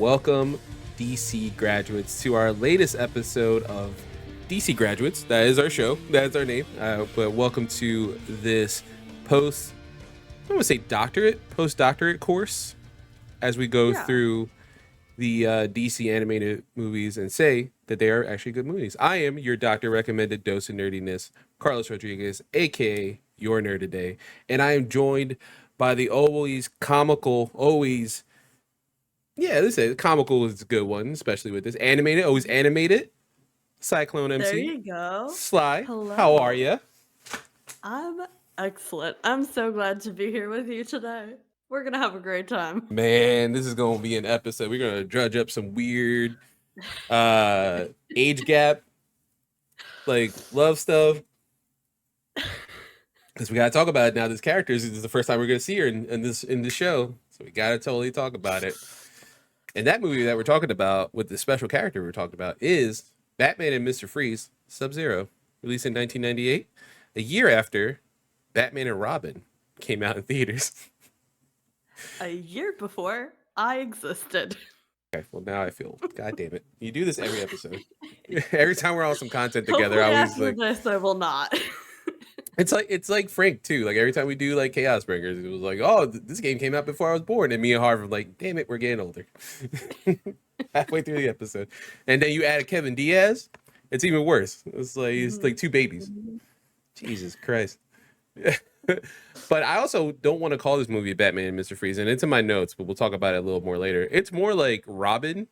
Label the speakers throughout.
Speaker 1: welcome DC graduates to our latest episode of DC Graduates. That is our show. That is our name. But welcome to this postdoctorate course as we go through the DC animated movies and say that they are actually good movies. I am your doctor recommended dose of nerdiness, Carlos Rodriguez, aka your nerd today, and I am joined by the always comical, comical is a good one, especially with this always animated Cyclone MC.
Speaker 2: There you go.
Speaker 1: Sly,
Speaker 2: hello.
Speaker 1: How are you?
Speaker 2: I'm excellent. I'm so glad to be here with you today. We're gonna have a great time.
Speaker 1: Man, this is gonna be an episode. We're gonna drudge up some weird age gap, like love stuff, because we gotta talk about it now. This character is the first time we're gonna see her in this show, so we gotta totally talk about it. And that movie that we're talking about with the special character we're talking about is Batman and Mr. Freeze, SubZero, released in 1998, a year after Batman and Robin came out in theaters.
Speaker 2: A year before I existed.
Speaker 1: Okay, well now I feel, God damn it, you do this every episode. Every time we're on some content together,
Speaker 2: Hopefully
Speaker 1: I always
Speaker 2: after this I will not.
Speaker 1: It's like Frank too. Like every time we do like Chaos Bringers, it was like, oh, this game came out before I was born, and me and Harv were like, damn it, we're getting older. Halfway through the episode, and then you add Kevin Diaz, it's even worse. It's like it's like two babies. Jesus Christ. But I also don't want to call this movie Batman and Mr. Freeze, and it's in my notes, but we'll talk about it a little more later. It's more like Robin,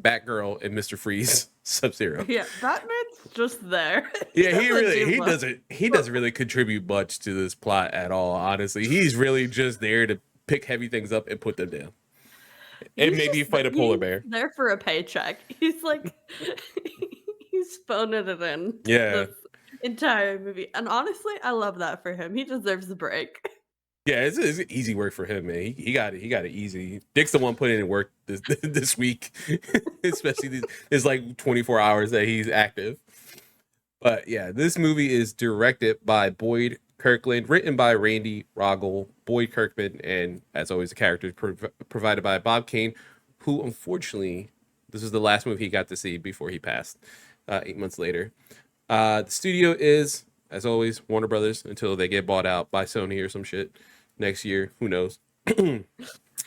Speaker 1: Batgirl, and Mr. Freeze, SubZero.
Speaker 2: Yeah, Batman's just there.
Speaker 1: Yeah, he doesn't really contribute much to this plot at all, honestly. He's really just there to pick heavy things up and put them down. And maybe fight a polar bear.
Speaker 2: There for a paycheck. He's like he's phoning it in.
Speaker 1: Yeah.
Speaker 2: This entire movie. And honestly, I love that for him. He deserves a break.
Speaker 1: Yeah, it's easy work for him, man. He got it easy. Dick's the one putting in work this week, especially this like 24 hours that he's active. But yeah, this movie is directed by Boyd Kirkland, written by Randy Rogel, Boyd Kirkman, and as always, the characters provided by Bob Kane, who unfortunately, this was the last movie he got to see before he passed 8 months later. The studio is, as always, Warner Brothers until they get bought out by Sony or some shit next year. Who knows? And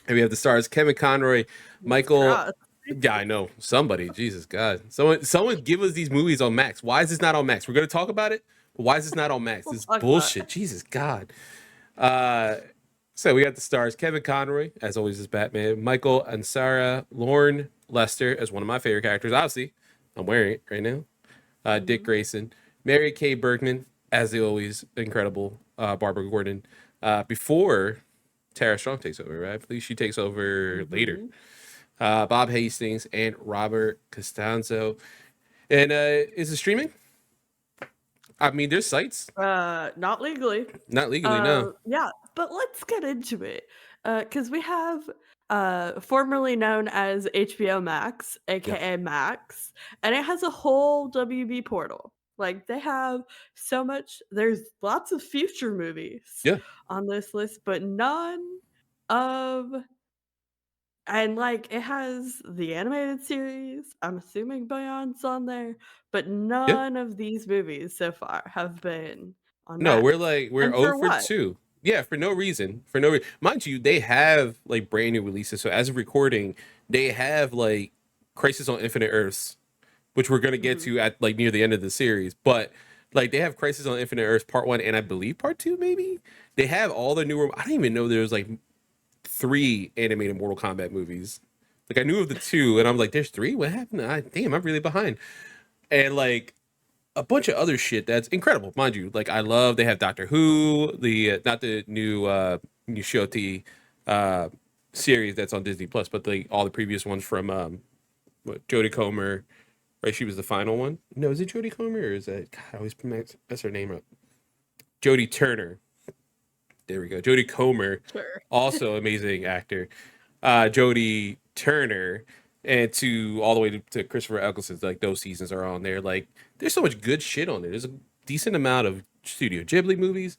Speaker 1: we have the stars Kevin Conroy, Michael. Yeah, I know. Somebody, Jesus God. Someone give us these movies on Max. Why is this not on Max? We're going to talk about it, but why is this not on Max? This is bullshit. Jesus God. So we got the stars Kevin Conroy, as always, as Batman, Michael Ansara, Lorne Lester as one of my favorite characters. Obviously, I'm wearing it right now. Dick Grayson, Mary Kay Bergman, as the always incredible Barbara Gordon, before Tara Strong takes over, right? I believe she takes over later. Bob Hastings and Robert Costanzo. And is it streaming? I mean, there's sites.
Speaker 2: Not legally.
Speaker 1: Not legally, no.
Speaker 2: Yeah, but let's get into it. Because we have formerly known as HBO Max, aka Max, and it has a whole WB portal. Like they have so much. There's lots of future movies on this list, but none of. And like it has the animated series. I'm assuming Beyond's on there, but none of these movies so far have been on.
Speaker 1: No,
Speaker 2: Max.
Speaker 1: we're 0 for 2. Yeah, for no reason. Mind you, they have like brand new releases. So as of recording, they have like Crisis on Infinite Earths, which we're gonna get to at like near the end of the series. But like they have Crisis on Infinite Earths Part 1 and I believe Part 2, maybe. They have all the newer. I didn't even know there was like 3 animated Mortal Kombat movies. Like I knew of the 2, and I'm like, there's 3? What happened? Damn, I'm really behind. And like a bunch of other shit that's incredible, mind you. Like I love they have Doctor Who, the not the new Shoti series that's on Disney Plus, but all the previous ones from Jodie Comer, right? She was the final one. No, is it Jodie Comer or is that God? I always mess her name up. Jodie Turner. There we go. Jodie Comer, also amazing actor. Jodie Turner. And to all the way to Christopher Eccleston, like those seasons are on there. Like there's so much good shit on there. There's a decent amount of Studio Ghibli movies.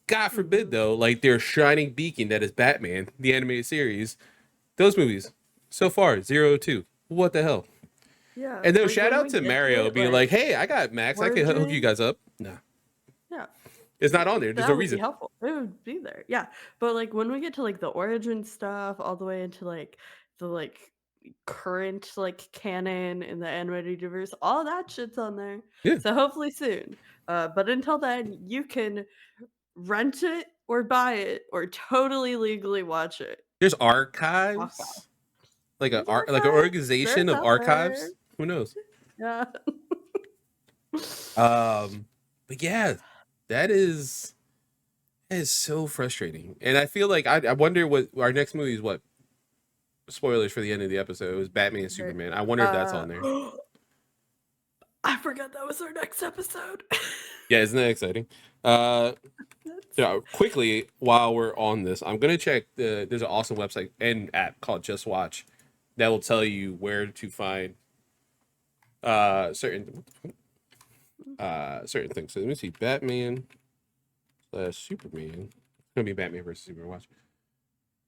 Speaker 1: God forbid though, like their shining beacon that is Batman, the animated series. Those movies, So far, 0-2. What the hell?
Speaker 2: Yeah.
Speaker 1: And then
Speaker 2: Like
Speaker 1: shout
Speaker 2: when
Speaker 1: out
Speaker 2: we
Speaker 1: to
Speaker 2: get to
Speaker 1: Mario
Speaker 2: it,
Speaker 1: being like, "Hey, I got Max. I can hook you
Speaker 2: Origin.
Speaker 1: guys up." Nah,
Speaker 2: Yeah.
Speaker 1: it's not on there. There's no
Speaker 2: That would be
Speaker 1: reason.
Speaker 2: helpful. It would be there. Yeah. But like when we get to like the origin stuff all the way into like the like current like canon in the animated universe, all that shit's on there.
Speaker 1: Yeah,
Speaker 2: So hopefully soon. But until then, you can rent it or buy it or totally legally watch it.
Speaker 1: there's
Speaker 2: Walk out.
Speaker 1: archives,
Speaker 2: There's
Speaker 1: like an
Speaker 2: archives.
Speaker 1: organization
Speaker 2: There's
Speaker 1: of
Speaker 2: out there.
Speaker 1: archives. Who knows?
Speaker 2: Yeah.
Speaker 1: But yeah, that is so frustrating, and I feel like I wonder what our next movie is. What spoilers for the end of the episode? It was Batman and
Speaker 2: Right.
Speaker 1: Superman. I wonder if that's on there.
Speaker 2: I forgot that was our next episode.
Speaker 1: Yeah, isn't that exciting? Uh,
Speaker 2: That's
Speaker 1: yeah, quickly while we're on this, I'm gonna check there's an awesome website and app called Just Watch that will tell you where to find certain certain things. So let me see, Batman / Superman. It's gonna be Batman versus Superman. Watch.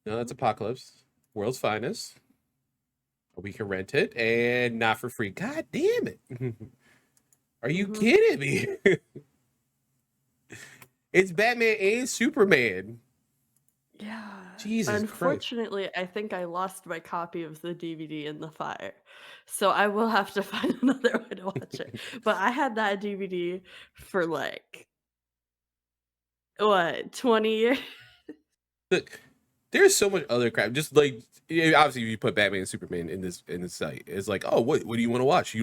Speaker 1: No, that's Apocalypse, World's Finest. We can rent it and not for free. God damn it! Are you kidding me? It's Batman and Superman.
Speaker 2: yeah.
Speaker 1: Jesus Christ.
Speaker 2: Unfortunately, I think I lost my copy of the DVD in the fire. So I will have to find another way to watch it. But I had that DVD for like what, 20 years?
Speaker 1: Look, there's so much other crap. Just like obviously, if you put Batman and Superman in this site, it's like, oh, what do you want to watch?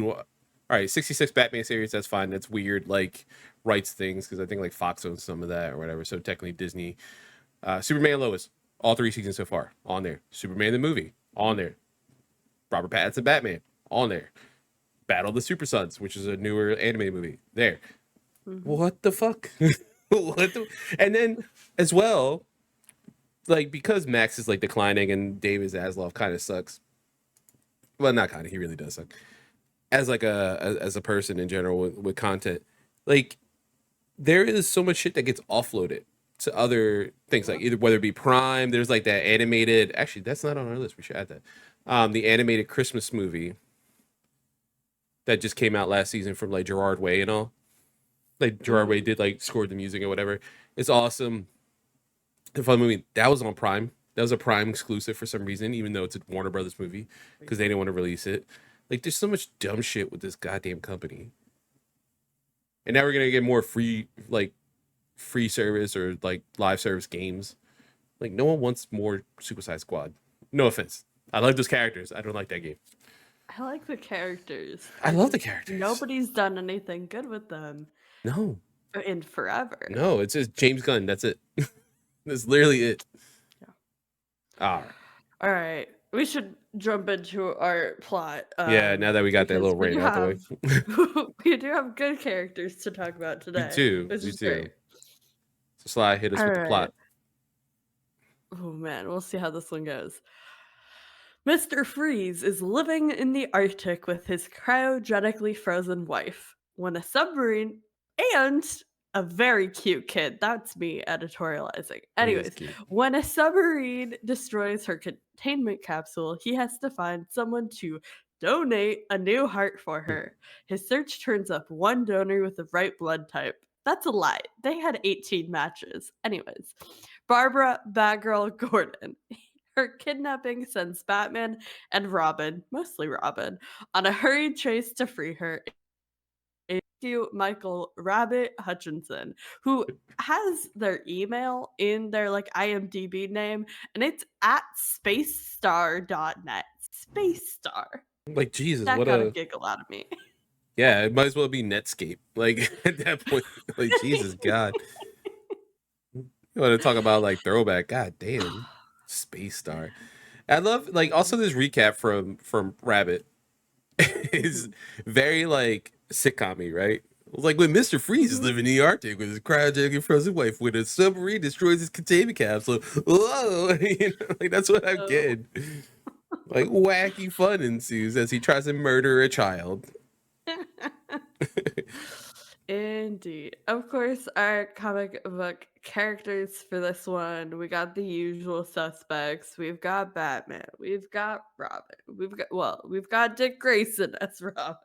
Speaker 1: All right, 66 Batman series. That's fine. That's weird. Like rights things because I think like Fox owns some of that or whatever. So technically Disney. Superman Lois, all 3 seasons so far on there. Superman the movie on there. Robert Pattinson Batman on there. Battle of the Super Sons, which is a newer animated movie there. What the fuck? And then as well, like because Max is like declining and David Zaslav kind of sucks. Well, not kind of. He really does suck as like as a person in general with content. Like there is so much shit that gets offloaded to other things, like either whether it be Prime. There's like that animated. Actually, that's not on our list. We should add that. The animated Christmas movie that just came out last season from like Gerard Way and all. Like Gerard Way did like scored the music or whatever. It's awesome. The fun movie that was on Prime. That was a Prime exclusive for some reason, even though it's a Warner Brothers movie because they didn't want to release it. Like there's so much dumb shit with this goddamn company. And now we're gonna get more free service or like live service games. Like no one wants more Suicide Squad. No offense. I like those characters. I don't like that game.
Speaker 2: I like the characters.
Speaker 1: I love the characters.
Speaker 2: Nobody's done anything good with them
Speaker 1: No.
Speaker 2: in forever.
Speaker 1: No, it's just James Gunn. That's it. That's literally it.
Speaker 2: Yeah.
Speaker 1: All right.
Speaker 2: All right. We should jump into our plot.
Speaker 1: Yeah, now that we got that little rant out the way.
Speaker 2: We do have good characters to talk about today.
Speaker 1: We
Speaker 2: is
Speaker 1: do.
Speaker 2: great.
Speaker 1: So Sly, hit us
Speaker 2: All
Speaker 1: with the plot.
Speaker 2: Oh man, we'll see how this one goes. Mr. Freeze is living in the Arctic with his cryogenically frozen wife when a submarine and a very cute kid. That's me editorializing. Anyways,
Speaker 1: cute.
Speaker 2: when a submarine destroys her containment capsule, he has to find someone to donate a new heart for her. His search turns up one donor with the right blood type. That's a lie. They had 18 matches. Anyways, Barbara Batgirl Gordon. Her kidnapping sends Batman and Robin, mostly Robin, on a hurried chase to free her. Michael Rabbit Hutchinson, who has their email in their like IMDb name, and it's at spacestar.net. Space Star.
Speaker 1: Like Jesus,
Speaker 2: That
Speaker 1: what
Speaker 2: got a
Speaker 1: a
Speaker 2: giggle out of me.
Speaker 1: yeah. It might as well be Netscape. Like at that point, like Jesus God. You want to talk about like throwback? God damn, Space Star. I love like also this recap from Rabbit is very like sitcom-y, right? Like when Mr. Freeze is living in the Arctic with his cryogenic frozen wife, when a submarine destroys his containment capsule. Whoa, you know, like that's what I'm getting. Like wacky fun ensues as he tries to murder a child.
Speaker 2: Indeed. Of course, our comic book characters for this one, we got the usual suspects. We've got Batman, we've got Robin, we've got Dick Grayson as Robin.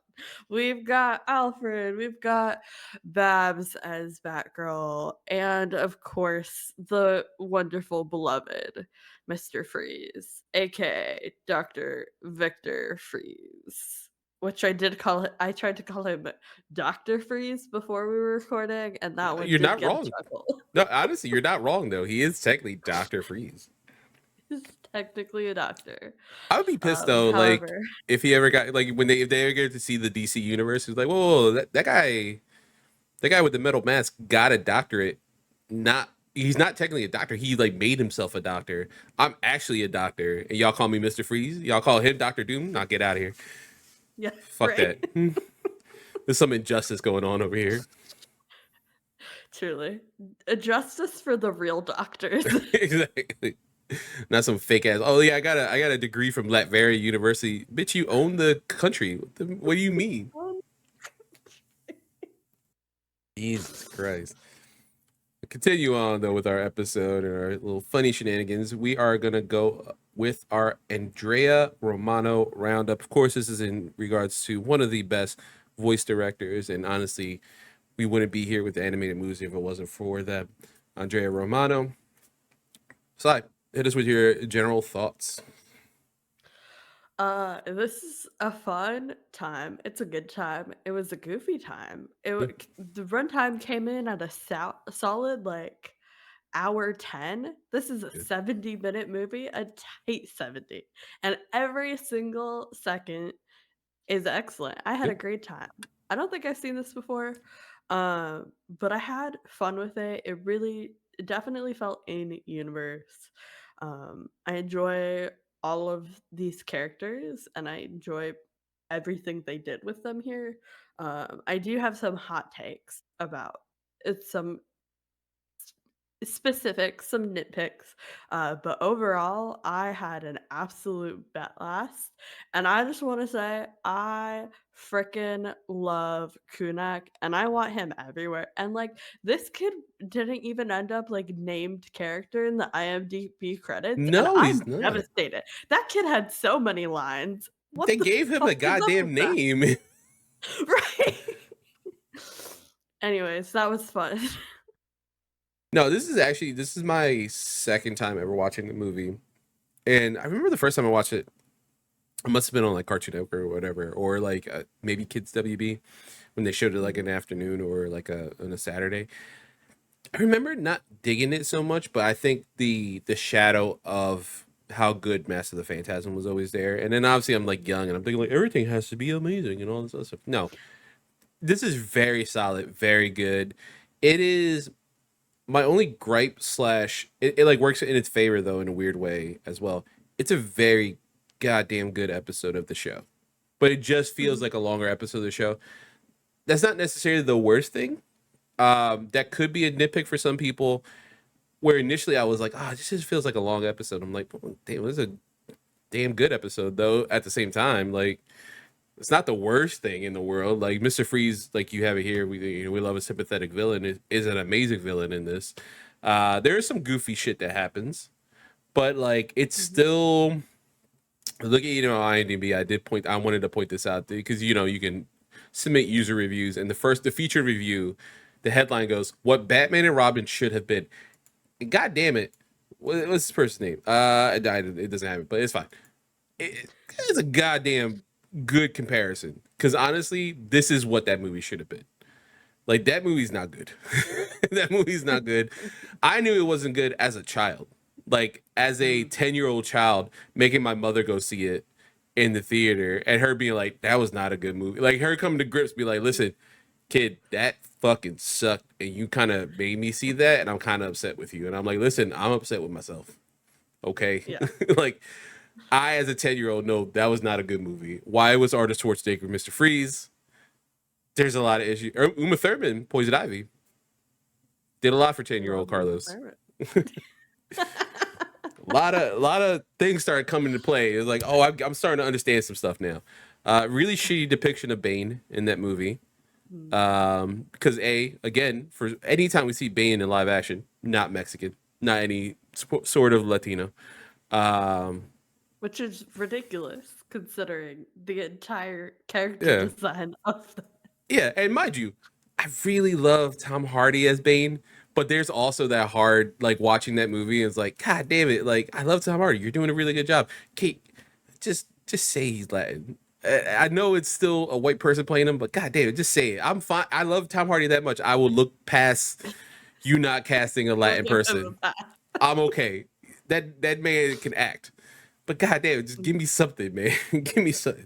Speaker 2: We've got Alfred, we've got Babs as Batgirl, and of course, the wonderful beloved Mr. Freeze, aka Dr. Victor Freeze. Which I tried to call him Dr. Freeze before we were recording, and that one
Speaker 1: You're
Speaker 2: did
Speaker 1: not
Speaker 2: get a
Speaker 1: wrong.
Speaker 2: chuckle.
Speaker 1: No, honestly, you're not wrong though. He is technically Doctor Freeze.
Speaker 2: He's technically a doctor.
Speaker 1: I would be pissed though, like
Speaker 2: However,
Speaker 1: if he ever got like when they if they ever get to see the DC universe, he's like, whoa, that guy with the metal mask got a doctorate. Not he's not technically a doctor. He like made himself a doctor. I'm actually a doctor, and y'all call me Mr. Freeze. Y'all call him Doctor Doom. Not get out of here.
Speaker 2: yeah,
Speaker 1: Fuck
Speaker 2: right.
Speaker 1: that. There's some injustice going on over here.
Speaker 2: Truly. A justice for the real doctors.
Speaker 1: Exactly. Not some fake ass. Oh yeah, I got a degree from Rivera University. Bitch, you own the country. What do you mean? Jesus Christ. Continue on though with our episode and our little funny shenanigans. We are gonna go with our Andrea Romano roundup. Of course, this is in regards to one of the best voice directors, and honestly, we wouldn't be here with the animated movies if it wasn't for them. Andrea Romano. Sai, hit us with your general thoughts.
Speaker 2: This is a fun time. It's a good time. It was a goofy time. The runtime came in at a solid like hour 10. This is a 70-minute movie, a tight 70. And every single second is excellent. I had
Speaker 1: Yeah.
Speaker 2: a great time. I don't think I've seen this before, but I had fun with it. It definitely felt in universe. I enjoy all of these characters, and I enjoy everything they did with them here. I do have some hot takes about some specifics, some nitpicks. But overall, I had an absolute blast. And I just want to say, I freaking love Kunak and I want him everywhere. And like, this kid didn't even end up like named character in the IMDb credits. And
Speaker 1: No,
Speaker 2: I'm
Speaker 1: he's not.
Speaker 2: devastated. That kid had so many lines.
Speaker 1: They
Speaker 2: What the
Speaker 1: gave him a
Speaker 2: fuck is up
Speaker 1: goddamn
Speaker 2: with that?
Speaker 1: name.
Speaker 2: Right. Anyways, that was fun.
Speaker 1: No, this is my second time ever watching the movie. And I remember the first time I watched it, it must have been on like Cartoon Network or whatever, or like maybe Kids WB when they showed it like in the afternoon or like on a Saturday. I remember not digging it so much, but I think the shadow of how good Master of the Phantasm was always there. And then obviously I'm like young and I'm thinking like everything has to be amazing and all this other stuff. No, this is very solid, very good. It is my only gripe slash it like works in its favor though in a weird way as well. It's a very goddamn good episode of the show, but it just feels like a longer episode of the show. That's not necessarily the worst thing. That could be a nitpick for some people. Where initially I was like, this just feels like a long episode. I'm like, oh, damn, this is a damn good episode though. At the same time, like it's not the worst thing in the world. Like Mr. Freeze, like you have it here. We love a sympathetic villain. Is an amazing villain in this. There is some goofy shit that happens, but like it's still look at IMDb. I wanted to point this out because you can submit user reviews, and the featured review, the headline goes, "What Batman and Robin should have been." And God damn it, what's this person's name? It doesn't have it, but it's fine. It's a goddamn good comparison because honestly, this is what that movie should have been. Like that movie's not good. That movie's not good. I knew it wasn't good as a child. Like as a 10-year-old child, making my mother go see it in the theater and her being like, that was not a good movie. Like her coming to grips, be like, listen, kid, that fucking sucked. And you kind of made me see that. And I'm kind of upset with you. And I'm like, listen, I'm upset with myself. Okay.
Speaker 2: Yeah.
Speaker 1: Like I, as a 10-year-old, know that was not a good movie. Why was Arnold Schwarzenegger Mr. Freeze? There's a lot of issues. Uma Thurman, Poison Ivy, did a lot for 10-year-old Carlos. A lot of things started coming into play. It was like, I'm starting to understand some stuff now. Really shitty depiction of Bane in that movie.
Speaker 2: Mm.
Speaker 1: Because again, for anytime we see Bane in live action, not Mexican, not any sort of Latino. Um,
Speaker 2: Which is ridiculous considering the entire character
Speaker 1: yeah,
Speaker 2: design of the.
Speaker 1: yeah, and mind you, I really love Tom Hardy as Bane, but there's also that hard like watching that movie and it's like, God damn it, like I love Tom Hardy, you're doing a really good job. Kate, just say he's Latin. I know it's still a white person playing him, but God damn it, just say it. I'm fine. I love Tom Hardy that much. I will look past you not casting a
Speaker 2: You'll
Speaker 1: Latin
Speaker 2: give him
Speaker 1: person.
Speaker 2: a pass.
Speaker 1: I'm okay. That man can act. But God damn, just give me something, man. Give me something.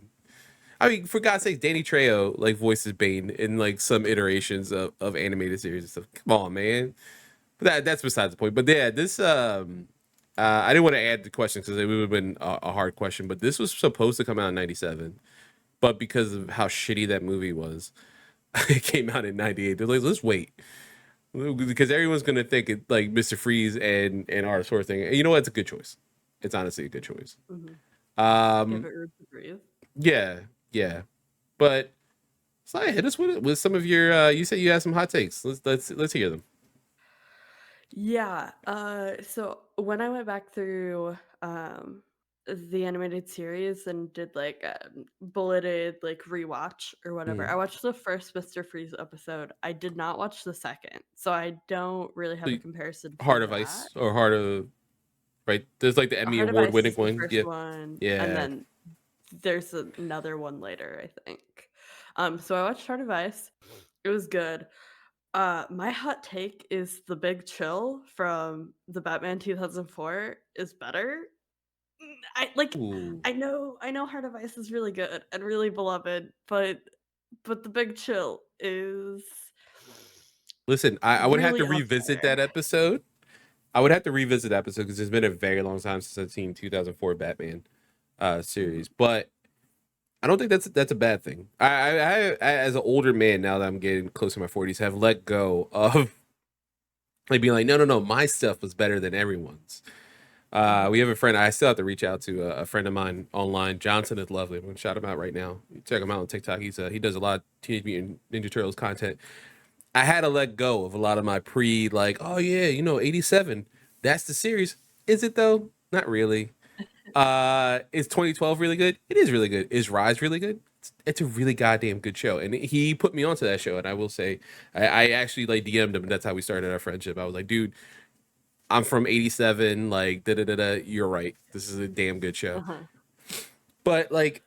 Speaker 1: I mean, for God's sake, Danny Trejo like voices Bane in like some iterations of animated series and stuff. Come on, man. But that's besides the point. But yeah, this I didn't want to add the question because it would have been a hard question. But this was supposed to come out in '97, but because of how shitty that movie was, it came out in '98. They're like, let's wait because everyone's gonna think it like Mr. Freeze and our sort of thing. And you know what? It's a good choice. It's honestly a good choice.
Speaker 2: Mhm. Give
Speaker 1: Um,
Speaker 2: it room to breathe.
Speaker 1: yeah, yeah. But so yeah, hit us with some of your. You said you had some hot takes. Let's hear them.
Speaker 2: Yeah. So when I went back through the animated series and did like a bulleted like rewatch or whatever, I
Speaker 1: Mm.
Speaker 2: watched the first Mr. Freeze episode. I did not watch the second, so I don't really
Speaker 1: So,
Speaker 2: have a comparison for
Speaker 1: Heart of
Speaker 2: that.
Speaker 1: Ice or Heart of right? There's like the Emmy
Speaker 2: Heart of
Speaker 1: award
Speaker 2: Ice
Speaker 1: winning
Speaker 2: is the
Speaker 1: one.
Speaker 2: first
Speaker 1: Yeah,
Speaker 2: one, and
Speaker 1: yeah.
Speaker 2: then there's another one later, I think. So I watched Heart of Ice. It was good. My hot take is the Big Chill from the Batman 2004 is better. I like
Speaker 1: Ooh.
Speaker 2: I know Heart of Ice is really good and really beloved, but the Big Chill is
Speaker 1: Listen, I would have to
Speaker 2: really up
Speaker 1: revisit
Speaker 2: there.
Speaker 1: that episode. I would have to revisit that episode because it's been a very long time since I've seen 2004 Batman
Speaker 2: Mhm.
Speaker 1: series. But I don't think that's a bad thing. As an older man now that I'm getting close to my 40s have let go of like being like no, my stuff was better than everyone's. We
Speaker 2: Mhm.
Speaker 1: have a friend. I still have to reach out to a friend of mine online. Johnson is lovely. I'm gonna shout him out right now. Check him out on TikTok. He does a lot of Teenage Mutant Ninja Turtles content. I had to let go of a lot of my pre like, oh yeah, 87. That's the series. Is it though? Not really. Is 2012 really good? It is really good. Is Rise really good? It's a really goddamn good show, and he put me onto that show. And I will say, I actually like DM'd him, and that's how we started our friendship. I was like, dude, I'm from '87. Like, da da da da. You're right. This is a damn good show.
Speaker 2: Uh-huh.
Speaker 1: But like,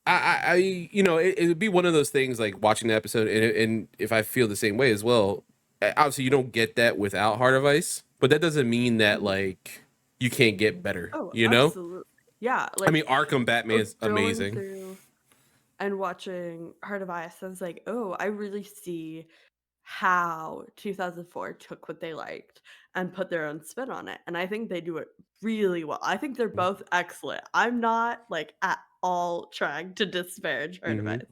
Speaker 1: it would be one of those things like watching the episode, and if I feel the same way as well. Obviously, you don't get that without Heart of Ice, but that doesn't mean that
Speaker 2: Mhm.
Speaker 1: like you can't get better.
Speaker 2: Oh,
Speaker 1: You know?
Speaker 2: absolutely. Yeah,
Speaker 1: I mean,
Speaker 2: like
Speaker 1: Arkham Batman's
Speaker 2: going
Speaker 1: amazing.
Speaker 2: through and watching Heart of Ice, I was like, "Oh, I really see how 2004 took what they liked and put their own spin on it." And I think they do it really well. I think they're both excellent. I'm not like at all trying to disparage Heart of
Speaker 1: Mm-hmm.
Speaker 2: Ice.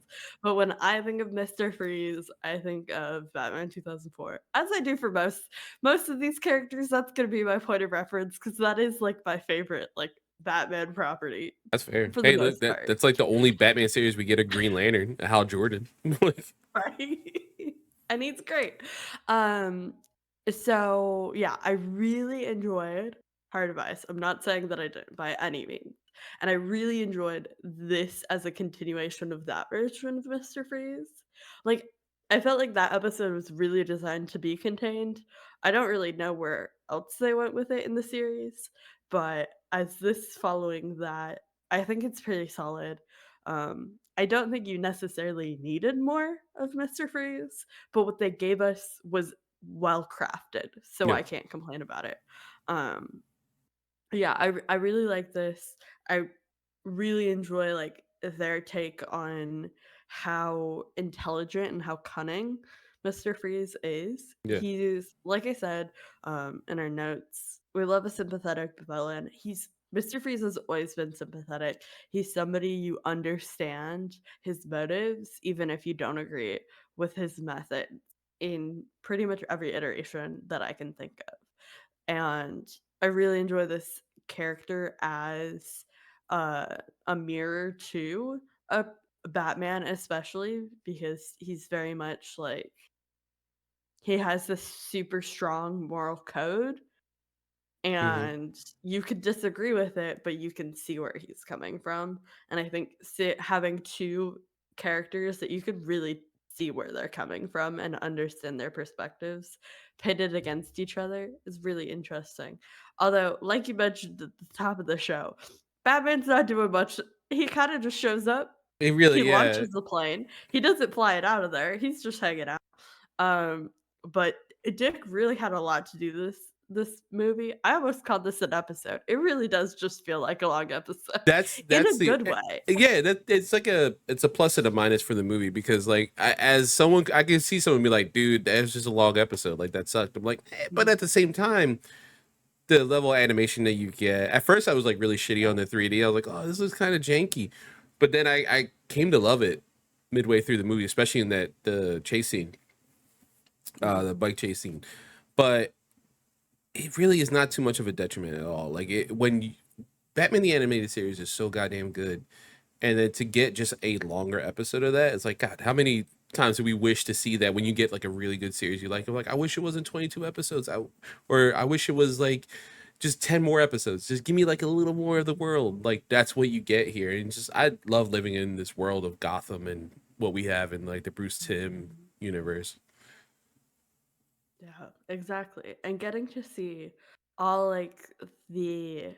Speaker 2: But when I think of Mr. Freeze, I think of Batman 2004. As I do for most of these characters, that's gonna be my point of reference because that is like my favorite like Batman property
Speaker 1: That's fair.
Speaker 2: for the
Speaker 1: Hey, look,
Speaker 2: most part.
Speaker 1: that's like the only Batman series we get a Green Lantern, a Hal Jordan. Like,
Speaker 2: Right? And he's great. Um, so yeah, I really enjoyed Heart of Ice. I'm not saying that I didn't by any means. And I really enjoyed this as a continuation of that version of Mr. Freeze. Like, I felt like that episode was really designed to be contained. I don't really know where else they went with it in the series, but as this following that, I think it's pretty solid. I don't think you necessarily needed more of Mr. Freeze, but what they gave us was well crafted, so
Speaker 1: yeah,
Speaker 2: I can't complain about it. Um, yeah, I really like this. I really enjoy like their take on how intelligent and how cunning Mr. Freeze is.
Speaker 1: yeah,
Speaker 2: He's like I said in our notes, we love a sympathetic villain. He's Mr. Freeze has always been sympathetic. He's somebody you understand his motives, even if you don't agree with his methods in pretty much every iteration that I can think of. And I really enjoy this character as uh, a mirror to a Batman especially, because he's very much like he has this super strong moral code,
Speaker 1: Mhm.
Speaker 2: and you could disagree with it, but you can see where he's coming from. And I think having two characters that you could really see where they're coming from and understand their perspectives pitted against each other is really interesting. Although, like you mentioned at the top of the show, Batman's not doing much. He kind of just shows up,
Speaker 1: It
Speaker 2: he
Speaker 1: really, yeah.
Speaker 2: launches the plane, he doesn't fly it out of there, he's just hanging out. But Dick really had a lot to do this movie. I almost called this an episode. It really does just feel like a long episode in
Speaker 1: That's
Speaker 2: a
Speaker 1: the
Speaker 2: good way.
Speaker 1: yeah, that it's like it's a plus and a minus for the movie because like as someone I can see someone be like, dude, that was just a long episode, like that sucked. I'm like, but
Speaker 2: Mhm.
Speaker 1: at the same time, the level of animation that you get. At first, I was like really shitty on the 3D. I was like, oh, this is kind of janky, but then I came to love it midway through the movie, especially in that the chase scene, the
Speaker 2: Mhm.
Speaker 1: bike chase scene. But it really is not too much of a detriment at all. Like Batman the Animated Series is so goddamn good, and then to get just a longer episode of that, it's like God, how many times do we wish to see that when you get like a really good series you like? I'm like, I wish it wasn't 22 episodes, or I wish it was like just 10 more episodes. Just give me like a little more of the world. Like that's what you get here, and just I love living in this world of Gotham and what we have in like the Bruce Timm
Speaker 2: Mhm.
Speaker 1: universe.
Speaker 2: Yeah, exactly. And getting to see all like the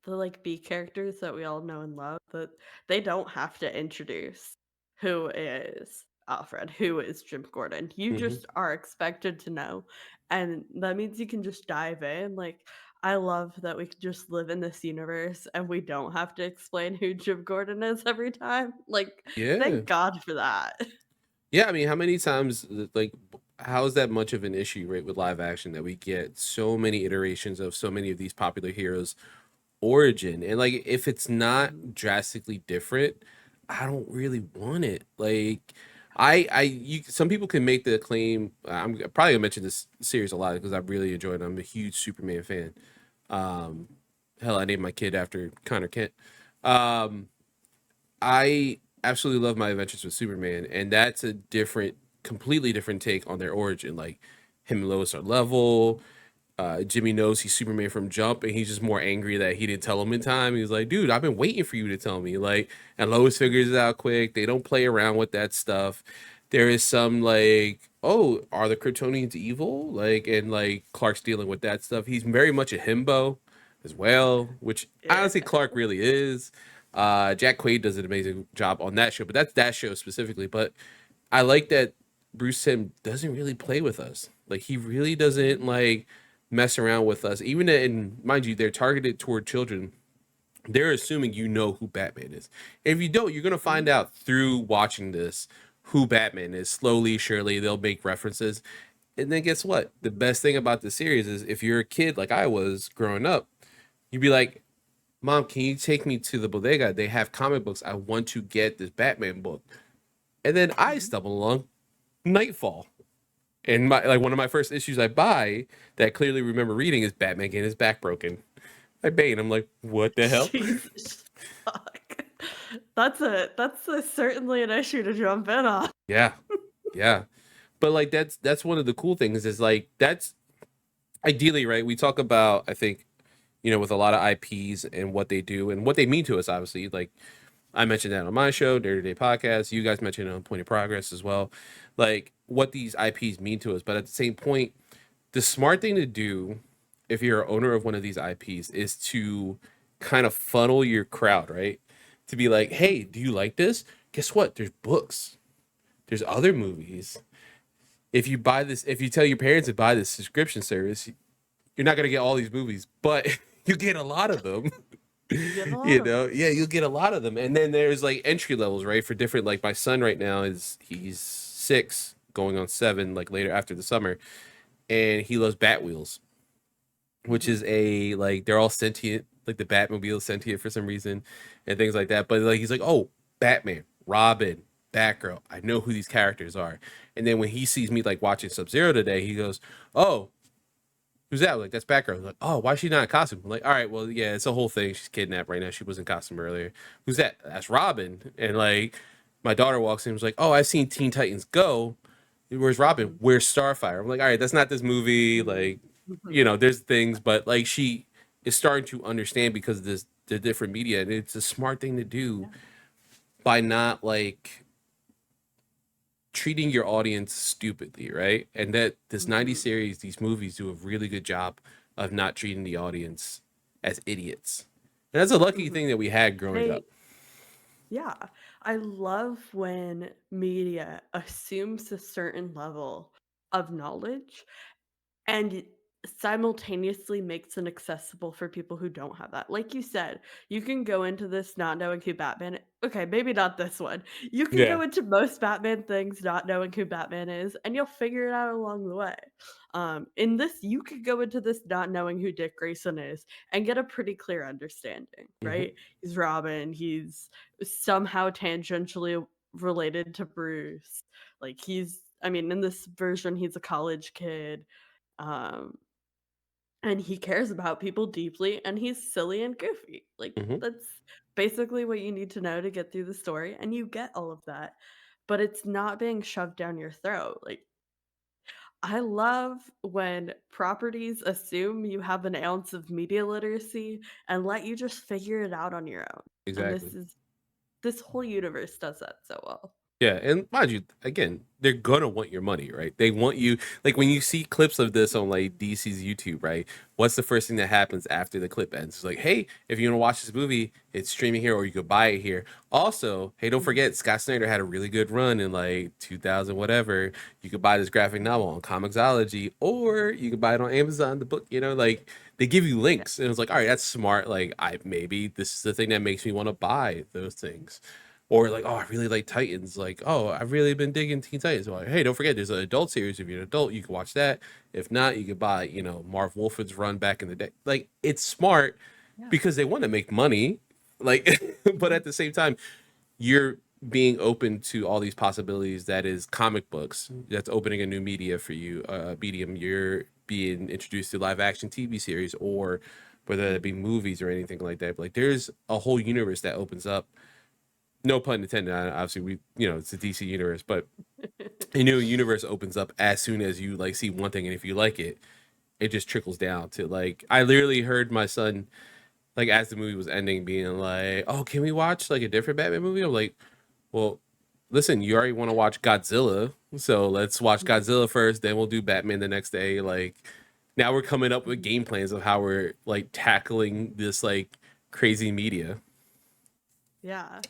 Speaker 2: like B characters that we all know and love, that they don't have to introduce who is Alfred, who is Jim Gordon. You
Speaker 1: Hmm.
Speaker 2: just are expected to know. And that means you can just dive in. Like I love that we can just live in this universe and we don't have to explain who Jim Gordon is every time. Like
Speaker 1: Yeah.
Speaker 2: thank God for that.
Speaker 1: Yeah, I mean, how many times, like, how is that much of an issue, right, with live action that we get so many iterations of so many of these popular heroes' origin? And, like, if it's
Speaker 2: Mhm.
Speaker 1: not drastically different, I don't really want it. Like, some people can make the claim. I'm probably gonna mention this series a lot because I really enjoyed it. I'm a huge Superman fan. Um, hell, I named my kid after Connor Kent. Um, I absolutely love My Adventures with Superman, and that's a different, completely different take on their origin. Like him and Lois are level. Jimmy knows he's Superman from jump, and he's just more angry that he didn't tell him in time. He's like, "Dude, I've been waiting for you to tell me." Like, and Lois figures it out quick. They don't play around with that stuff. There is some like, "Oh, are the Kryptonians evil?" Like, and like Clark's dealing with that stuff. He's very much a himbo as well, which
Speaker 2: Yeah.
Speaker 1: honestly Clark really is. Jack Quaid does an amazing job on that show, but that's that show specifically. But I like that Bruce Tim doesn't really play with us. Like he really doesn't
Speaker 2: Mhm.
Speaker 1: like mess around with us. Even in mind you, they're targeted toward children. They're assuming you know who Batman is. If you don't, you're gonna find
Speaker 2: Mhm.
Speaker 1: out through watching this who Batman is. Slowly, surely, they'll make references. And then guess what? The best thing about the series is if you're a kid like I was growing up, you'd be like, Mom, can you take me to the bodega? They have comic books. I want to get this Batman book. And then I
Speaker 2: Mhm.
Speaker 1: stumble along Nightfall. And my like one of my first issues I buy that I clearly remember reading is Batman getting his back broken by Bane. I'm like, what the hell?
Speaker 2: Jesus fuck. That's certainly an issue to jump in on.
Speaker 1: Yeah, yeah. But like that's one of the cool things is like that's ideally right. We talk about I think with a lot of IPs and what they do and what they mean to us. Obviously, like I mentioned that on my show, Day to Day Podcast. You guys mentioned it on Point of Progress as well. Like what these IPs mean to us. But at the same point, the smart thing to do if you're an owner of one of these IPs is to kind of funnel your crowd, right? To be like, hey, do you like this? Guess what? There's books. There's other movies. If you buy this, if you tell your parents to buy this subscription service, you're not gonna get all these movies, but you get a lot of them.
Speaker 2: You get a lot of them.
Speaker 1: Yeah, you'll get a lot of them. And then there's like entry levels, right? For different like my son right now he's 6 going on 7 like later after the summer and he loves Bat Wheels, which
Speaker 2: Mhm.
Speaker 1: is a like they're all sentient, like the Batmobile is sentient for some reason and things like that. But like he's like, "Oh, Batman, Robin, Batgirl. I know who these characters are." And then when he sees me like watching SubZero today, he goes, "Oh, who's that?" I'm like, "That's Batgirl." I'm like, "Oh, why is she not in costume?" I'm like, "All right, well, yeah, it's a whole thing. She's kidnapped right now. She was in costume earlier." "Who's that?" "That's Robin." And like my daughter walks in and was like, "Oh, I've seen Teen Titans Go. Where's Robin?
Speaker 2: Mhm.
Speaker 1: Where's Starfire?" I'm like, "All right, that's not this movie. Like,
Speaker 2: Mhm.
Speaker 1: there's things, but like she is starting to understand because of this the different media, and it's a smart thing to do
Speaker 2: Yeah.
Speaker 1: by not like treating your audience stupidly, right? And that this 90s
Speaker 2: Mhm.
Speaker 1: series, these movies do a really good job of not treating the audience as idiots. And that's a lucky
Speaker 2: Mhm.
Speaker 1: thing that we had growing up.
Speaker 2: They Yeah, I love when media assumes a certain level of knowledge and simultaneously makes it accessible for people who don't have that. Like you said, you can go into this not knowing who Batman okay, maybe not this one. You can
Speaker 1: Yeah.
Speaker 2: go into most Batman things not knowing who Batman is, and you'll figure it out along the way. In this, you could go into this not knowing who Dick Grayson is and get a pretty clear understanding,
Speaker 1: Hmm.
Speaker 2: right? He's Robin, he's somehow tangentially related to Bruce. Like I mean, in this version, he's a college kid. Um, and he cares about people deeply and he's silly and goofy. Like
Speaker 1: Hmm.
Speaker 2: that's basically what you need to know to get through the story and you get all of that. But it's not being shoved down your throat. Like I love when properties assume you have an ounce of media literacy and let you just figure it out on your own. And
Speaker 1: Exactly.
Speaker 2: this whole universe does that so well.
Speaker 1: Yeah, and mind you, again, they're gonna want your money, right? They want you like when you see clips of this on like DC's YouTube, right? What's the first thing that happens after the clip ends? It's like, hey, if you want to watch this movie, it's streaming here, or you could buy it here. Also, hey, don't
Speaker 2: Mhm.
Speaker 1: forget, Scott Snyder had a really good run in like 2000, whatever. You could buy this graphic novel on Comixology, or you could buy it on Amazon. The book, like they give you
Speaker 2: Yeah.
Speaker 1: links, and it's like, all right, that's smart. Like, I maybe this is the thing that makes me want to buy those things. Or like, oh, I really like Titans. Like, oh, I've really been digging Teen Titans. Like, hey, don't forget, there's an adult series. If you're an adult, you can watch that. If not, you could buy, Marv Wolford's run back in the day. Like, it's smart
Speaker 2: Yeah.
Speaker 1: because they want to make money. Like, but
Speaker 2: Mhm.
Speaker 1: at the same time, you're being open to all these possibilities. That is comic books. That's opening a new media for you, medium. You're being introduced to live action TV series, or whether it be
Speaker 2: Mhm.
Speaker 1: movies or anything like that. Like, there's a whole universe that opens up, no pun intended. Obviously, it's a DC universe, but a new universe opens up as soon as you like see one thing, and if you like it, it just trickles down to like. I literally heard my son like as the movie was ending, being like, "Oh, can we watch like a different Batman movie?" I'm like, "Well, listen, you already want to watch Godzilla, so let's watch
Speaker 2: Mhm.
Speaker 1: Godzilla first, then we'll do Batman the next day." Like, now we're coming up with
Speaker 2: Mhm.
Speaker 1: game plans of how we're like tackling this like crazy media.
Speaker 2: Yeah.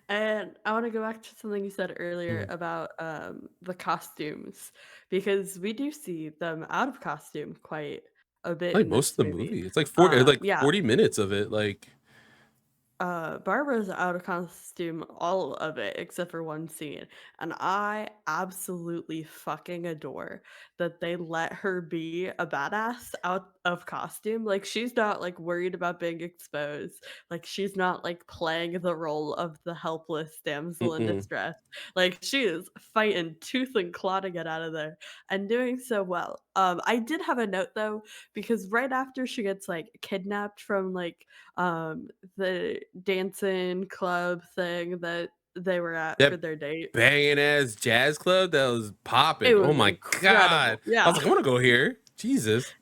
Speaker 2: And I want to go back to something you said earlier
Speaker 1: Mhm.
Speaker 2: about the costumes because we do see them out of costume quite a bit
Speaker 1: Like
Speaker 2: in
Speaker 1: most
Speaker 2: this
Speaker 1: of the
Speaker 2: movie.
Speaker 1: movie, it's like 40
Speaker 2: Yeah,
Speaker 1: minutes of it. Like,
Speaker 2: Barbara's out of costume all of it except for one scene, and I absolutely fucking adore that they let her be a badass out of costume. Like she's not like worried about being exposed. Like she's not like playing the role of the helpless damsel in
Speaker 1: mm-mm.
Speaker 2: distress. Like she is fighting tooth and claw to get out of there and doing so well. I did have a note though because right after she gets like kidnapped from um the dancing club thing that they were at for
Speaker 1: That
Speaker 2: their date.
Speaker 1: banging ass jazz club that was
Speaker 2: It
Speaker 1: popping. Oh
Speaker 2: was
Speaker 1: my god!
Speaker 2: incredible.
Speaker 1: I
Speaker 2: Yeah.
Speaker 1: was like, I want to go here. Jesus,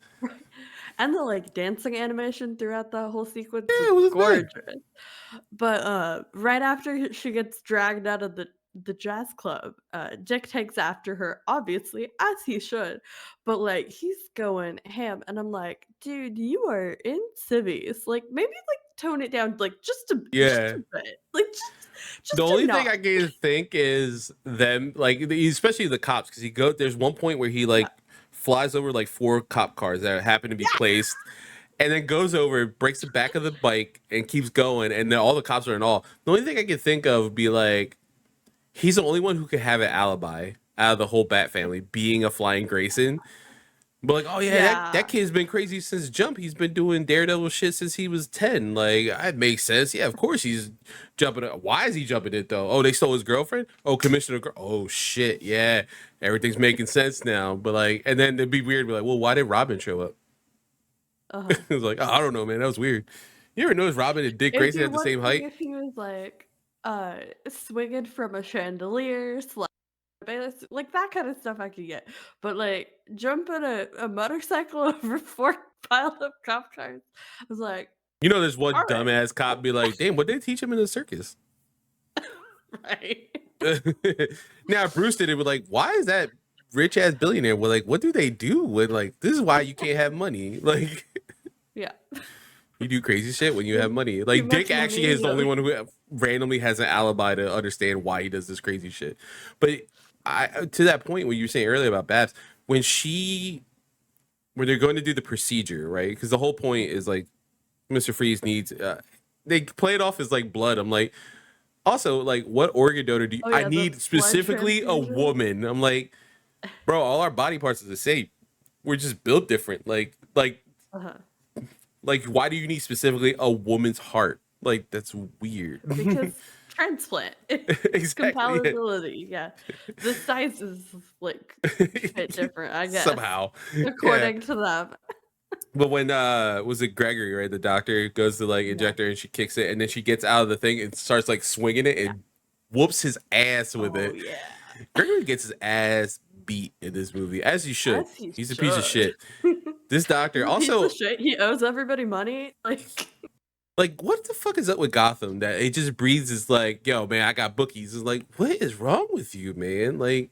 Speaker 2: And the, like, dancing animation throughout that whole sequence
Speaker 1: yeah,
Speaker 2: is
Speaker 1: it was his bang.
Speaker 2: gorgeous. But, right after she gets dragged out of the jazz club, Dick takes after her, obviously, as he should, but, like, he's going ham, and I'm like, "Dude, you are in civvies, like, maybe, like, tone it down, like, just
Speaker 1: Yeah.
Speaker 2: a bit, like,
Speaker 1: The
Speaker 2: just a
Speaker 1: only thing
Speaker 2: notch."
Speaker 1: I can think is them, like, especially the cops, because there's one point where he
Speaker 2: Yeah.
Speaker 1: like flies over like four cop cars that happen to be
Speaker 2: Yeah!
Speaker 1: placed, and then goes over, breaks the back of the bike, and keeps going, and then all the cops are in all. The only thing I can think of would be like, he's the only one who could have an alibi out of the whole Bat family, being a flying Grayson. But like, oh yeah, that
Speaker 2: Yeah.
Speaker 1: kid's been crazy since jump. He's been doing Daredevil shit since he was 10. Like, that makes sense. Yeah, of course he's jumping it. Why is he jumping it though? Oh, they stole his girlfriend? Oh, Commissioner Oh shit, yeah. Everything's making sense now. But like, and then it'd be weird, be like, well, why did Robin show up?
Speaker 2: Uh-huh.
Speaker 1: It was like, oh, I don't know, man. That was weird. You ever notice Robin and Dick
Speaker 2: It'd
Speaker 1: Grayson
Speaker 2: be
Speaker 1: had the
Speaker 2: one
Speaker 1: same
Speaker 2: thing
Speaker 1: height?
Speaker 2: if he was like swinging from a chandelier, like that kind of stuff I could get. But like jumping a motorcycle over 4 piled up cop cars, I was like,
Speaker 1: You know, there's one
Speaker 2: all right,
Speaker 1: dumbass cop be like, "Damn, what did they teach him in the circus?"
Speaker 2: right.
Speaker 1: Now Bruce did it with like, "Why is that rich ass billionaire?" Well, like, what do they do with like? This is why you can't have money. Like,
Speaker 2: Yeah.
Speaker 1: you do crazy shit when you have money.
Speaker 2: Too
Speaker 1: Like,
Speaker 2: much
Speaker 1: Dick actually
Speaker 2: money.
Speaker 1: is the only one who randomly has an alibi to understand why he does this crazy shit. But to that point, what you were saying earlier about Babs, when they're going to do the procedure, right? Because the whole point is like Mr. Freeze needs. They play it off as like blood. I'm like, also like, what organ donor do you?
Speaker 2: Oh
Speaker 1: I
Speaker 2: yeah, the
Speaker 1: need
Speaker 2: blood
Speaker 1: specifically a
Speaker 2: transfusion.
Speaker 1: woman. I'm like, bro, all our body parts are the same. We're just built different.
Speaker 2: Uh-huh.
Speaker 1: Like, why do you need specifically a woman's heart? Like, that's weird.
Speaker 2: Because transplant
Speaker 1: Exactly.
Speaker 2: compatibility. Yeah, the sizes like fit different, I guess,
Speaker 1: Somehow. Yeah.
Speaker 2: according to them.
Speaker 1: But when was it Gregory, right? The doctor goes to like
Speaker 2: Yeah.
Speaker 1: inject her and she kicks it and then she gets out of the thing and starts like swinging it and whoops his ass with
Speaker 2: Oh
Speaker 1: it.
Speaker 2: yeah.
Speaker 1: Gregory gets his ass beat in this movie, as he should.
Speaker 2: As he
Speaker 1: He's a piece of
Speaker 2: should.
Speaker 1: shit. This doctor
Speaker 2: He's a piece of
Speaker 1: also,
Speaker 2: shit. He owes everybody money.
Speaker 1: like, what the fuck is up with Gotham that it just breathes is like, yo, man, I got bookies. It's like, what is wrong with you, man? Like,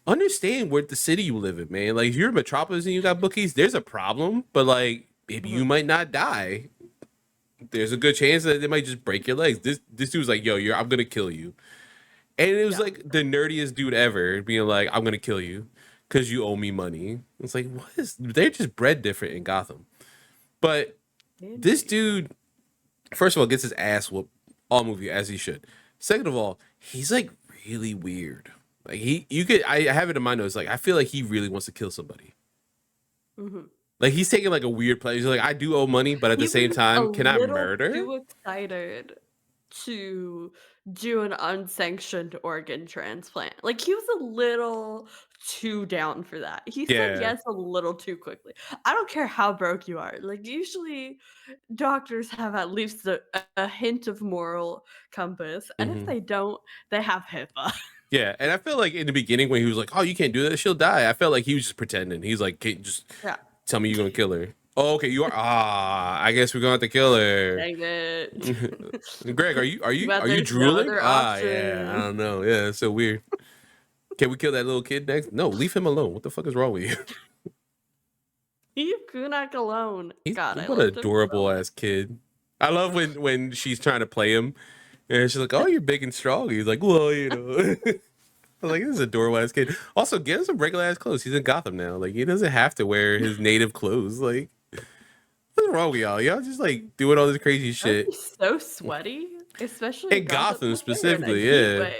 Speaker 1: understand where the city you live in, man. Like, if you're in Metropolis and you got bookies, there's a problem, but like, maybe you might not die. There's a good chance that they might just break your legs. This dude's like, yo, I'm gonna kill you. And it was
Speaker 2: Yeah.
Speaker 1: like the nerdiest dude ever being like, I'm gonna kill you because you owe me money. It's like, what is they're just bred different in Gotham. But this dude, first of all, gets his ass whooped all movie as he should. Second of all, he's like really weird. Like I have it in my notes. Like I feel like he really wants to kill somebody.
Speaker 2: Mm-hmm.
Speaker 1: Like he's taking like a weird place. He's like, I do owe money, but at
Speaker 2: He
Speaker 1: the same
Speaker 2: was a
Speaker 1: time, can I
Speaker 2: little
Speaker 1: murder?
Speaker 2: too excited to do an unsanctioned organ transplant. Like he was a little too down for that. He said
Speaker 1: Yeah.
Speaker 2: yes a little too quickly. I don't care how broke you are. Like usually doctors have at least a hint of moral compass, and if
Speaker 1: Hmm.
Speaker 2: they don't, they have HIPAA.
Speaker 1: Yeah, and I feel like in the beginning when he was like, "Oh, you can't do that; she'll die." I felt like he was just pretending. He's like, Just
Speaker 2: Yeah.
Speaker 1: tell me you're gonna kill her." Oh, okay, you are. Ah, I guess we're gonna have to kill her.
Speaker 2: Dang it.
Speaker 1: Greg, are you are you
Speaker 2: But
Speaker 1: are you
Speaker 2: there's no
Speaker 1: drooling?
Speaker 2: other
Speaker 1: Ah, yeah, I
Speaker 2: option.
Speaker 1: don't know. Yeah, it's so weird. Can we kill that little kid next? No, leave him alone. What the fuck is wrong with you?
Speaker 2: Leave Kunak alone. God, I
Speaker 1: What an
Speaker 2: loved him so
Speaker 1: adorable
Speaker 2: much.
Speaker 1: ass kid. I love when she's trying to play him, and she's like, "Oh, you're big and strong." He's like, "Well, you know." I was like, this is a adorable ass kid. Also, get him some regular ass clothes. He's in Gotham now. Like, he doesn't have to wear his native clothes. Like, what's wrong with y'all? Y'all just like doing all this crazy
Speaker 2: That would
Speaker 1: shit.
Speaker 2: be so sweaty, especially in
Speaker 1: In
Speaker 2: Gotham.
Speaker 1: Gotham
Speaker 2: Like you're in a
Speaker 1: specifically,
Speaker 2: heat
Speaker 1: yeah.
Speaker 2: wave.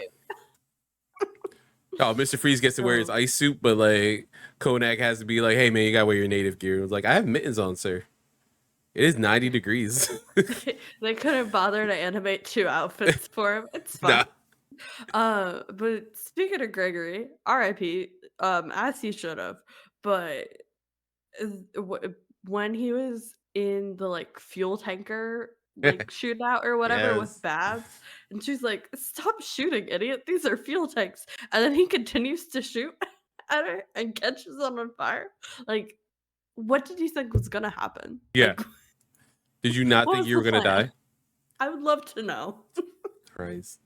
Speaker 1: Oh, Mr. Freeze gets to wear his
Speaker 2: Oh.
Speaker 1: ice suit, but like Konak has to be like, hey man, you gotta wear your native gear. It was like, I have mittens on, sir. It is 90 degrees.
Speaker 2: They couldn't bother to animate 2 outfits for him. It's
Speaker 1: Nah.
Speaker 2: fine. But speaking of Gregory, R.I.P. As he should have. But when he was in the like fuel tanker like shootout or whatever with
Speaker 1: Yes.
Speaker 2: Babs, and she's like, "Stop shooting, idiot! These are fuel tanks." And then he continues to shoot at her and catches them on fire. Like, what did you think was gonna happen?
Speaker 1: Yeah.
Speaker 2: Like,
Speaker 1: Did you not
Speaker 2: what
Speaker 1: think
Speaker 2: was
Speaker 1: you
Speaker 2: the
Speaker 1: were gonna
Speaker 2: plan?
Speaker 1: die?
Speaker 2: I would love to know.
Speaker 1: Christ.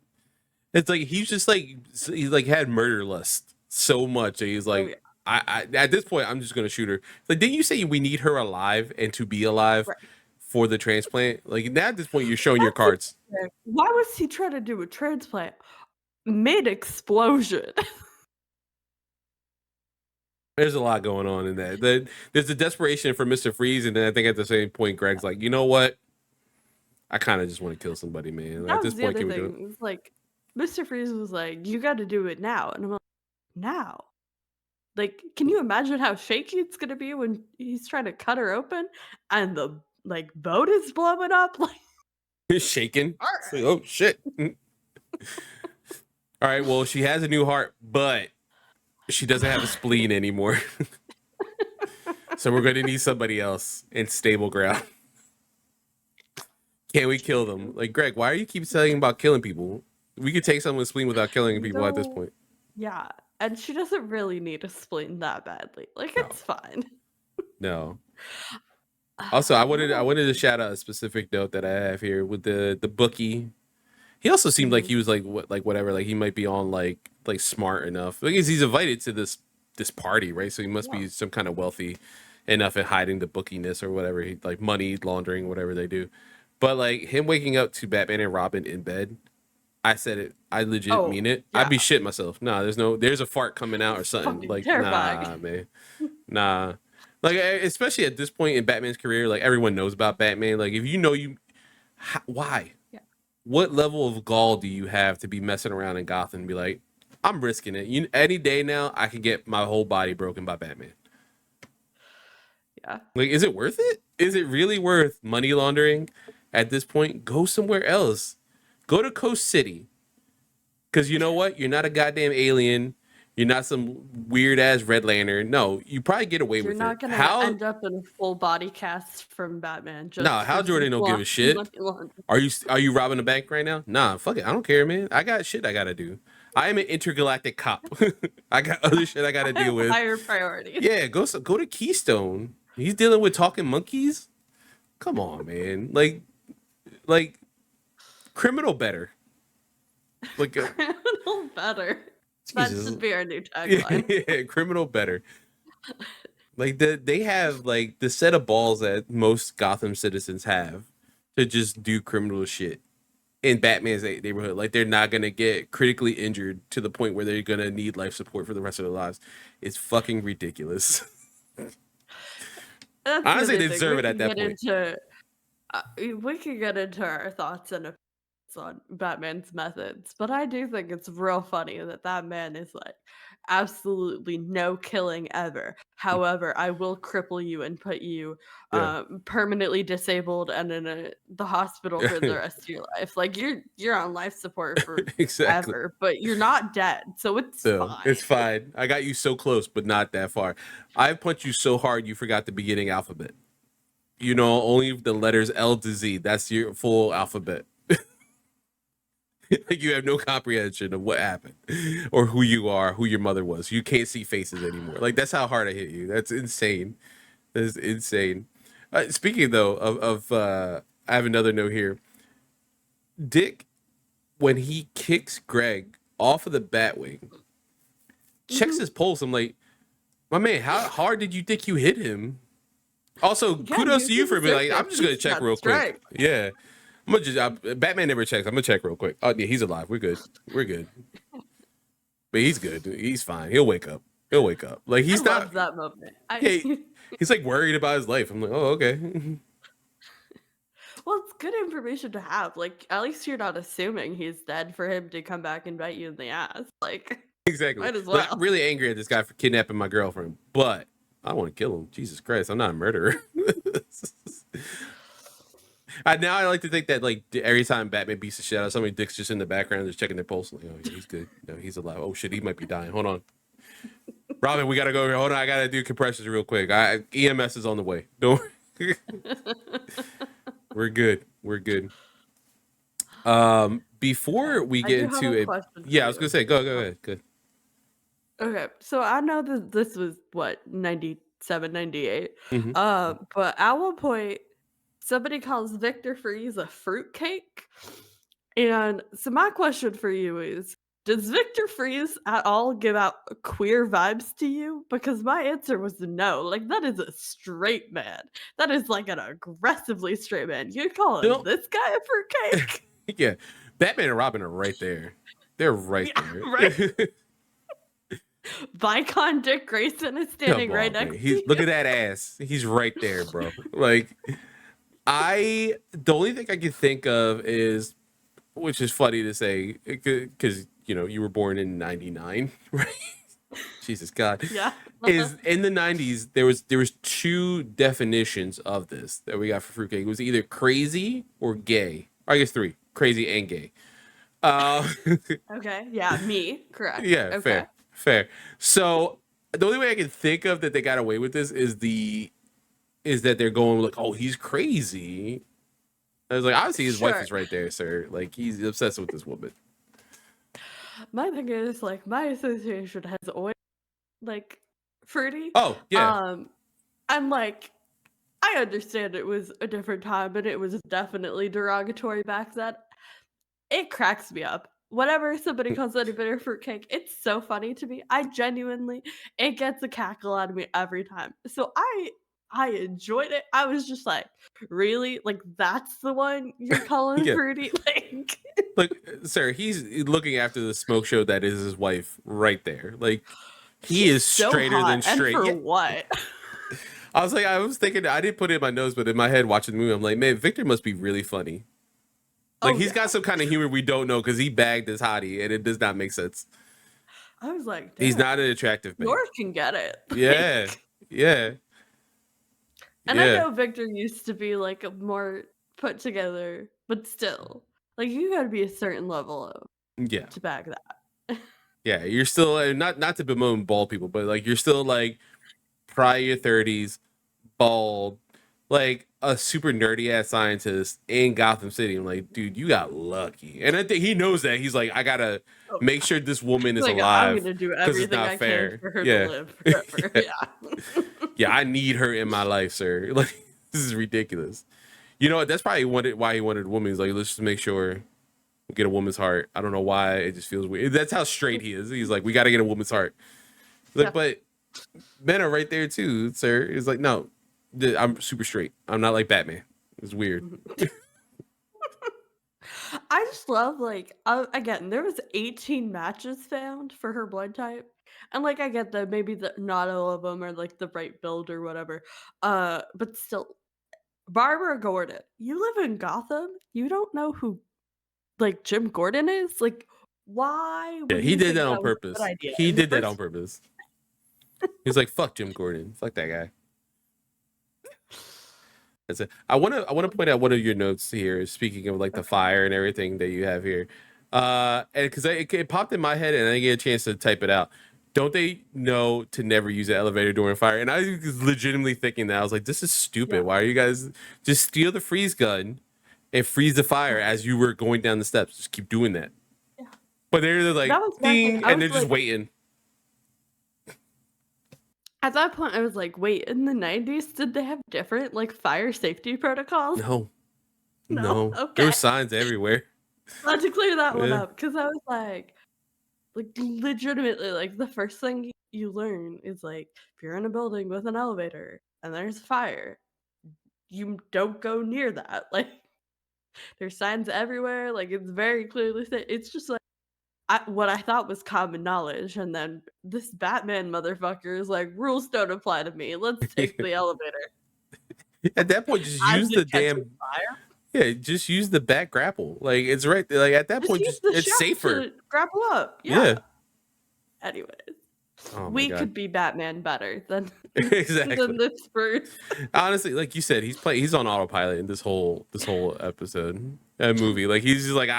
Speaker 1: It's like he's just like he's like had murder lust so much that he's
Speaker 2: Oh yeah,
Speaker 1: like I at this point I'm just gonna shoot her. Like didn't you say we need her alive and to be alive
Speaker 2: right.
Speaker 1: for the transplant? Like now at this point you're showing your
Speaker 2: That's
Speaker 1: cards.
Speaker 2: it. Why was he trying to do a transplant mid explosion?
Speaker 1: There's a lot going on in that. There's the desperation for Mr. Freeze, and then I think at the same point Greg's like, you know what? I kind of just want to kill somebody, man. At
Speaker 2: That
Speaker 1: this
Speaker 2: was the
Speaker 1: point,
Speaker 2: other
Speaker 1: can we do it?
Speaker 2: thing. It was like Mr. Freeze was like, "You got to do it now," and I'm like, "Now." Like, can you imagine how shaky it's gonna be when he's trying to cut her open and the like boat is blowing up? Like,
Speaker 1: He's shaking.
Speaker 2: all
Speaker 1: It's like,
Speaker 2: right,
Speaker 1: oh shit. All right, well, she has a new heart, but she doesn't have a spleen anymore. So we're going to need somebody else in stable ground. Can we kill them? Like, Greg, why are you keep saying about killing people? We could take someone's spleen without killing people at this point.
Speaker 2: Yeah, and she doesn't really need a spleen that badly. Like,
Speaker 1: No.
Speaker 2: it's fine.
Speaker 1: No. Also, I wanted
Speaker 2: What
Speaker 1: to shout out a specific note that I have here with the bookie. He also seemed like he was like whatever, like he might be on like smart enough because he's invited to this party, right? So he must be some kind of wealthy enough at hiding the bookiness or whatever, like money laundering, whatever they do. But like him waking up to Batman and Robin in bed, I said it. I legit mean it.
Speaker 2: yeah.
Speaker 1: I'd be shit myself. Nah, there's a fart coming out or something.
Speaker 2: Fucking
Speaker 1: Like,
Speaker 2: terrifying.
Speaker 1: nah, man. Nah. Like, especially at this point in Batman's career, like everyone knows about Batman. Like, if you know why?
Speaker 2: Yeah.
Speaker 1: What level of gall do you have to be messing around in Gotham and be like, I'm risking it. Any day now, I could get my whole body broken by Batman.
Speaker 2: Yeah.
Speaker 1: Like, is it worth it? Is it really worth money laundering at this point? Go somewhere else. Go to Coast City. Because you know what? You're not a goddamn alien. You're not some weird ass Red Lantern. No, you probably get away with it.
Speaker 2: You're not gonna end up in a full body cast from Batman. Just
Speaker 1: no, Hal Jordan don't give a shit. Are you robbing a bank right now? Nah, fuck it. I don't care, man. I got shit I gotta do. I am an intergalactic cop. I got other shit I gotta deal with.
Speaker 2: Higher priorities.
Speaker 1: Yeah, go to Keystone. He's dealing with talking monkeys. Come on, man. Like criminal better. Like
Speaker 2: criminal better. That should be our new tagline.
Speaker 1: Yeah, criminal better. Like they have like the set of balls that most Gotham citizens have to just do criminal shit in Batman's neighborhood. Like they're not gonna get critically injured to the point where they're gonna need life support for the rest of their lives. It's fucking ridiculous. Honestly, they deserve it at that point.
Speaker 2: We could get into our thoughts and opinions on Batman's methods, but I do think it's real funny that man is like absolutely no killing ever. However, I will cripple you and put you permanently disabled and in the hospital for the rest of your life. Like you're on life support for
Speaker 1: exactly,
Speaker 2: ever, but you're not dead, so it's fine.
Speaker 1: It's fine. I got you so close, but not that far. I punched you so hard you forgot the beginning alphabet. You know, only the letters L to Z. That's your full alphabet. Like you have no comprehension of what happened or who you are, who your mother was. You can't see faces anymore. Like that's how hard I hit you. That's insane. That is insane. Speaking though of I have another note here. Dick, when he kicks Greg off of the Batwing, checks his pulse. I'm like, my man, how hard did you think you hit him? Also, kudos to you for being like, I'm just gonna check real quick. Yeah. I'm gonna just Batman never checks. I'm gonna check real quick. Oh yeah, he's alive. We're good. But he's good. He's fine. He'll wake up. Like he's not.
Speaker 2: Love that moment.
Speaker 1: He's like worried about his life. I'm like, oh okay.
Speaker 2: Well, it's good information to have. Like at least you're not assuming he's dead for him to come back and bite you in the ass. Like
Speaker 1: exactly.
Speaker 2: Might as well.
Speaker 1: Like, I'm really angry at this guy for kidnapping my girlfriend, but I don't want to kill him. Jesus Christ, I'm not a murderer. Now I like to think that like every time Batman beats the shit out of somebody, Dick's just in the background just checking their pulse. Like, oh, yeah, he's good. No, he's alive. Oh shit, he might be dying. Hold on, Robin, we gotta go here. Hold on, I gotta do compressions real quick. EMS is on the way. Don't worry. We're good. Before we get into
Speaker 2: I
Speaker 1: was gonna say, go ahead. Good.
Speaker 2: Okay, so I know that this was what 97, 98.
Speaker 1: Mm-hmm.
Speaker 2: But at one point, somebody calls Victor Freeze a fruitcake. And so my question for you is, does Victor Freeze at all give out queer vibes to you? Because my answer was no. Like, that is a straight man. That is like an aggressively straight man. You're calling this guy a fruitcake?
Speaker 1: Yeah. Batman and Robin are right there. They're right there.
Speaker 2: Right? Vicon Dick Grayson is standing right next to you.
Speaker 1: Look at that ass. He's right there, bro. Like, the only thing I can think of is, which is funny to say, because you know you were born in '99, right? Jesus God.
Speaker 2: Yeah.
Speaker 1: Is in the '90s there was two definitions of this that we got for fruitcake. It was either crazy or gay. Or I guess three: crazy and gay.
Speaker 2: Okay. Yeah. Me. Correct.
Speaker 1: Yeah.
Speaker 2: Okay.
Speaker 1: Fair. So the only way I can think of that they got away with this is that they're going like, oh, he's crazy. I was like, obviously his wife
Speaker 2: Sure.
Speaker 1: is right there, sir. Like he's obsessed with this woman.
Speaker 2: My thing is like my association has always like fruity.
Speaker 1: Oh yeah,
Speaker 2: And like I understand it was a different time and it was definitely derogatory back then. It cracks me up. Whenever somebody calls anybody a fruitcake, it's so funny to me. I genuinely, it gets a cackle out of me every time. So I enjoyed it. I was just like, really? Like that's the one you're calling
Speaker 1: yeah.
Speaker 2: fruity?
Speaker 1: Look, sir, he's looking after the smoke show that is his wife right there. Like he
Speaker 2: She's
Speaker 1: is
Speaker 2: so
Speaker 1: straighter than
Speaker 2: hot. And
Speaker 1: straight.
Speaker 2: for
Speaker 1: Yeah.
Speaker 2: what?
Speaker 1: I was thinking, I didn't put it in my nose, but in my head watching the movie, I'm like, man, Victor must be really funny. Like
Speaker 2: Oh
Speaker 1: he's got
Speaker 2: yeah.
Speaker 1: some kind of humor we don't know because he bagged this hottie, and it does not make sense.
Speaker 2: I was like,
Speaker 1: He's
Speaker 2: damn,
Speaker 1: not an attractive man.
Speaker 2: Nora can get it.
Speaker 1: Yeah, yeah,
Speaker 2: And I
Speaker 1: yeah,
Speaker 2: know Victor used to be like a more put together, but still, like you got to be a certain level of
Speaker 1: yeah,
Speaker 2: to bag that.
Speaker 1: yeah. You're still not to bemoan bald people, but like you're still like probably your 30s, bald, like a super nerdy ass scientist in Gotham City. I'm like, dude, you got lucky. And I think he knows that. He's like, I gotta
Speaker 2: Oh,
Speaker 1: make sure this woman is
Speaker 2: like I'm
Speaker 1: alive
Speaker 2: gonna do
Speaker 1: because it's
Speaker 2: everything
Speaker 1: not
Speaker 2: I can
Speaker 1: fair.
Speaker 2: for her to
Speaker 1: Yeah.
Speaker 2: live forever.
Speaker 1: yeah.
Speaker 2: Yeah.
Speaker 1: Yeah, I need her in my life, sir. Like, this is ridiculous. You know what? That's probably why he wanted a woman. He's like, let's just make sure we get a woman's heart. I don't know why. It just feels weird. That's how straight he is. He's like, we got to get a woman's heart. Like,
Speaker 2: Yeah.
Speaker 1: but men are right there too, sir. It's like, no, I'm super straight. I'm not like Batman. It's weird.
Speaker 2: I just love like again there was 18 matches found for her blood type, and like I get that maybe not all of them are like the right build or whatever, but still, Barbara Gordon, you live in Gotham, you don't know who like Jim Gordon is? Like, why
Speaker 1: Yeah,
Speaker 2: would
Speaker 1: he
Speaker 2: you
Speaker 1: did
Speaker 2: think
Speaker 1: that on
Speaker 2: that was a good
Speaker 1: purpose.
Speaker 2: idea
Speaker 1: He
Speaker 2: in the
Speaker 1: did that on
Speaker 2: first?
Speaker 1: purpose. He's like, fuck Jim Gordon. Fuck that guy. That's it. I wanna point out one of your notes here. Speaking of like the
Speaker 2: Okay.
Speaker 1: fire and everything that you have here, and because it popped in my head and I didn't get a chance to type it out. Don't they know to never use an elevator during fire? And I was legitimately thinking that I was like, this is
Speaker 2: Yeah.
Speaker 1: stupid. Why are you guys just steal the freeze gun and freeze the fire as you were going down the steps? Just keep doing that.
Speaker 2: Yeah.
Speaker 1: But they're like
Speaker 2: That was my thing.
Speaker 1: ding,
Speaker 2: I
Speaker 1: and
Speaker 2: was
Speaker 1: they're just
Speaker 2: like,
Speaker 1: waiting.
Speaker 2: at that point, I was like, wait, in the 90s, did they have different like fire safety protocols?
Speaker 1: No,
Speaker 2: No?
Speaker 1: no, there were
Speaker 2: Okay.
Speaker 1: signs everywhere.
Speaker 2: Glad to clear that one
Speaker 1: Yeah.
Speaker 2: up because I was like legitimately, like the first thing you learn is like if you're in a building with an elevator and there's a fire, you don't go near that. Like there's signs everywhere. Like it's very clearly said. It's just like what I thought was common knowledge, and then this Batman motherfucker is like rules don't apply to me. Let's take the elevator.
Speaker 1: At that point, just
Speaker 2: As
Speaker 1: use
Speaker 2: you're
Speaker 1: the
Speaker 2: catching
Speaker 1: damn
Speaker 2: fire,
Speaker 1: just use the back grapple. Like it's right there. Like at that
Speaker 2: just
Speaker 1: point,
Speaker 2: use
Speaker 1: just
Speaker 2: the
Speaker 1: it's
Speaker 2: shaft
Speaker 1: safer.
Speaker 2: to grapple up.
Speaker 1: Yeah.
Speaker 2: Yeah. Anyways,
Speaker 1: Oh my
Speaker 2: we
Speaker 1: god.
Speaker 2: could be Batman better than
Speaker 1: Exactly.
Speaker 2: this first.
Speaker 1: Honestly, like you said, he's on autopilot in this whole episode movie. Like he's just like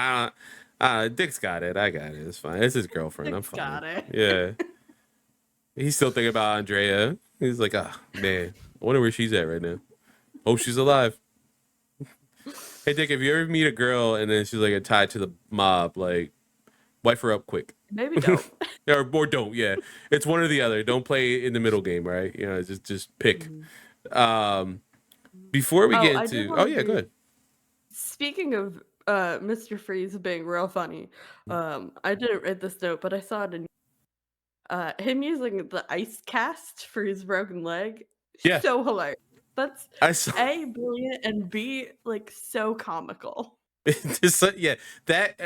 Speaker 1: Dick's got it. I got it. It's fine. It's his girlfriend. I'm
Speaker 2: Dick's
Speaker 1: fine.
Speaker 2: got it.
Speaker 1: Yeah. He's still thinking about Andrea. He's like, man, I wonder where she's at right now. Hope she's alive. Hey Dick, if you ever meet a girl and then she's like tied to the mob, like wife her up quick.
Speaker 2: Maybe don't.
Speaker 1: or don't, yeah. It's one or the other. Don't play in the middle game, right? You know, just pick.
Speaker 2: Mhm.
Speaker 1: Um before we
Speaker 2: Oh,
Speaker 1: get
Speaker 2: I did
Speaker 1: into
Speaker 2: want to
Speaker 1: yeah, go
Speaker 2: do.
Speaker 1: ahead.
Speaker 2: Speaking of Mr. Freeze being real funny, I didn't read this note, but I saw it in him using the ice cast for his broken leg.
Speaker 1: Yeah.
Speaker 2: So hilarious. That's
Speaker 1: I saw
Speaker 2: A, brilliant, and B, like so comical.
Speaker 1: yeah, that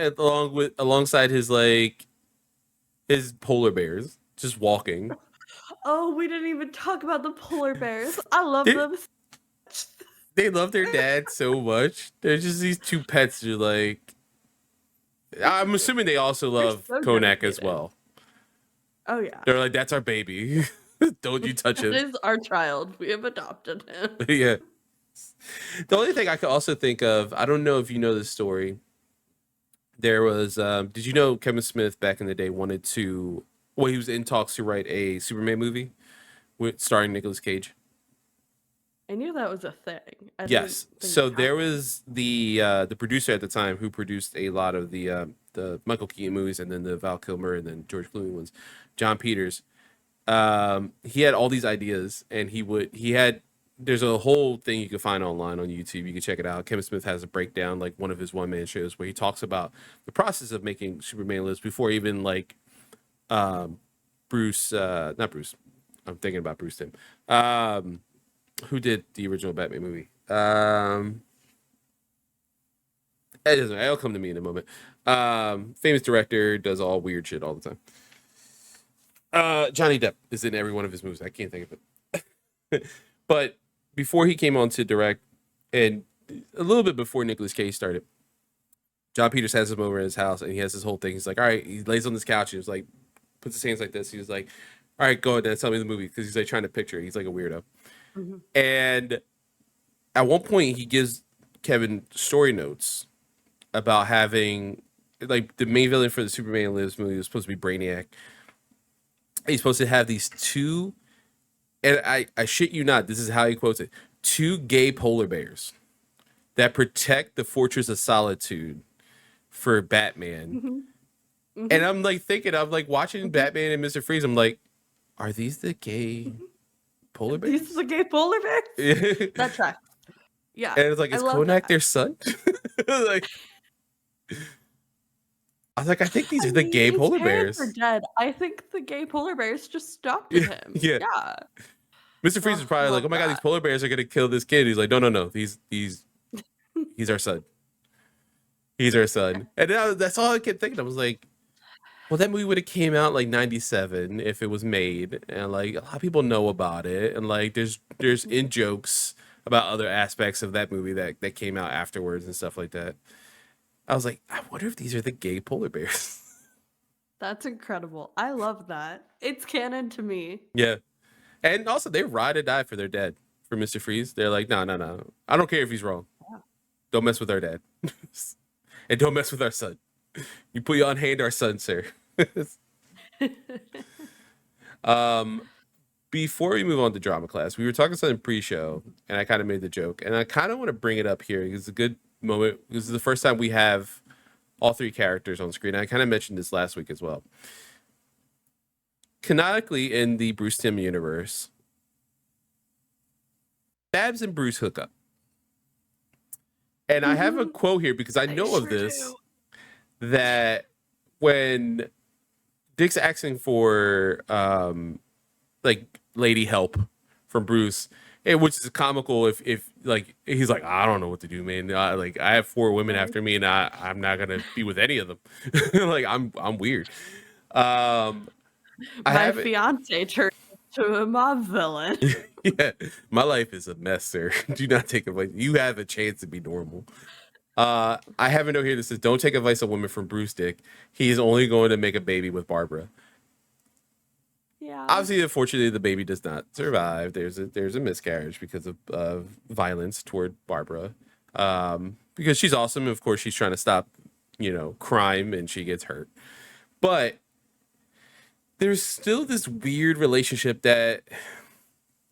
Speaker 1: alongside his like his polar bears just walking.
Speaker 2: Oh, we didn't even talk about the polar bears. I love
Speaker 1: They,
Speaker 2: them so much.
Speaker 1: they love their dad so much. They're just these two pets who like I'm assuming they also
Speaker 2: They're
Speaker 1: love
Speaker 2: so
Speaker 1: Konak as
Speaker 2: dedicated.
Speaker 1: well.
Speaker 2: Oh yeah.
Speaker 1: They're like, that's our baby. Don't you touch
Speaker 2: That
Speaker 1: him.
Speaker 2: is our child. We have adopted him.
Speaker 1: Yeah. The only thing I could also think of, I don't know if you know this story. There was, did you know Kevin Smith back in the day wanted to, well, he was in talks to write a Superman movie with starring Nicolas Cage.
Speaker 2: I knew that was a thing. I didn't
Speaker 1: Yes.
Speaker 2: think
Speaker 1: So
Speaker 2: it
Speaker 1: there
Speaker 2: happened.
Speaker 1: was the producer at the time who produced a lot of the Michael Keaton movies and then the Val Kilmer and then George Clooney ones, John Peters. He had all these ideas, and he had there's a whole thing you can find online on YouTube. You can check it out. Kevin Smith has a breakdown, like one of his one man shows, where he talks about the process of making Superman lives before even like Bruce, not Bruce. I'm thinking about Bruce Timm. Who did the original Batman movie? It doesn't matter. It'll come to me in a moment. Famous director, does all weird shit all the time. Johnny Depp is in every one of his movies. I can't think of it. But before he came on to direct, and a little bit before Nicolas Cage started, John Peters has him over at his house, and he has this whole thing. He's like, all right, he lays on this couch. He was like, puts his hands like this. He was like, all right, go ahead and tell me the movie, because he's like trying to picture it. He's like a weirdo.
Speaker 2: Mhm.
Speaker 1: And at one point, he gives Kevin story notes about having, like, the main villain for the Superman Lives movie was supposed to be Brainiac. He's supposed to have these two, and I shit you not, this is how he quotes it, two gay polar bears that protect the Fortress of Solitude for Batman.
Speaker 2: Mhm.
Speaker 1: And
Speaker 2: Mhm.
Speaker 1: I'm like thinking, I'm like watching
Speaker 2: Mhm.
Speaker 1: Batman and Mr. Freeze. I'm like, are these the gay polar
Speaker 2: These
Speaker 1: bears?
Speaker 2: are the gay polar bears.
Speaker 1: And
Speaker 2: That tracks. Yeah,
Speaker 1: it's like,
Speaker 2: I
Speaker 1: is
Speaker 2: love
Speaker 1: Konak
Speaker 2: that.
Speaker 1: their son? Like, I was like, I think these
Speaker 2: I
Speaker 1: are the
Speaker 2: mean,
Speaker 1: gay
Speaker 2: his
Speaker 1: polar
Speaker 2: parents are
Speaker 1: bears.
Speaker 2: dead. I think the gay polar bears just adopted him.
Speaker 1: Yeah.
Speaker 2: Yeah.
Speaker 1: Mr. Freeze is
Speaker 2: Oh,
Speaker 1: probably like, oh
Speaker 2: love
Speaker 1: my god, these
Speaker 2: that.
Speaker 1: polar bears are gonna kill this kid. He's like, no, no, no. He's our son. He's our son. And that's all I kept thinking. I was like, well, that movie would have came out like '97 if it was made, and like a lot of people know about it, and like there's in jokes about other aspects of that movie that came out afterwards and stuff like that. I was like, I wonder if these are the gay polar bears.
Speaker 2: That's incredible. I love that. It's canon to me.
Speaker 1: Yeah, and also they ride or die for their dad, for Mr. Freeze. They're like, no, no, no. I don't care if he's wrong. Don't mess with our dad, and don't mess with our son. You put your hand our son, sir. um, Before we move on to drama class, we were talking something pre-show, and I kind of made the joke, and I kind of want to bring it up here because it's a good moment. This is the first time we have all three characters on screen. I kind of mentioned this last week as well. Canonically, in the Bruce Timm universe, Babs and Bruce hook up, and I have a
Speaker 2: Mhm.
Speaker 1: quote here because I
Speaker 2: They
Speaker 1: know of
Speaker 2: sure
Speaker 1: this,
Speaker 2: do.
Speaker 1: that when Dick's asking for like lady help from Bruce, which is comical if like he's like, I don't know what to do, man. Like I have four women
Speaker 2: Right.
Speaker 1: after me, and I'm not gonna be with any of them. Like I'm weird. Um, I
Speaker 2: My
Speaker 1: haven't.
Speaker 2: fiance turned into a mob villain.
Speaker 1: Yeah, my life is a mess, sir. Do not take advice. You have a chance to be normal. I have a note here that says, "Don't take advice of women from Bruce Dick. He is only going to make a baby with Barbara."
Speaker 2: Yeah.
Speaker 1: Obviously, unfortunately, the baby does not survive. There's a miscarriage because of violence toward Barbara. Because she's awesome. Of course, she's trying to stop, crime, and she gets hurt. But there's still this weird relationship that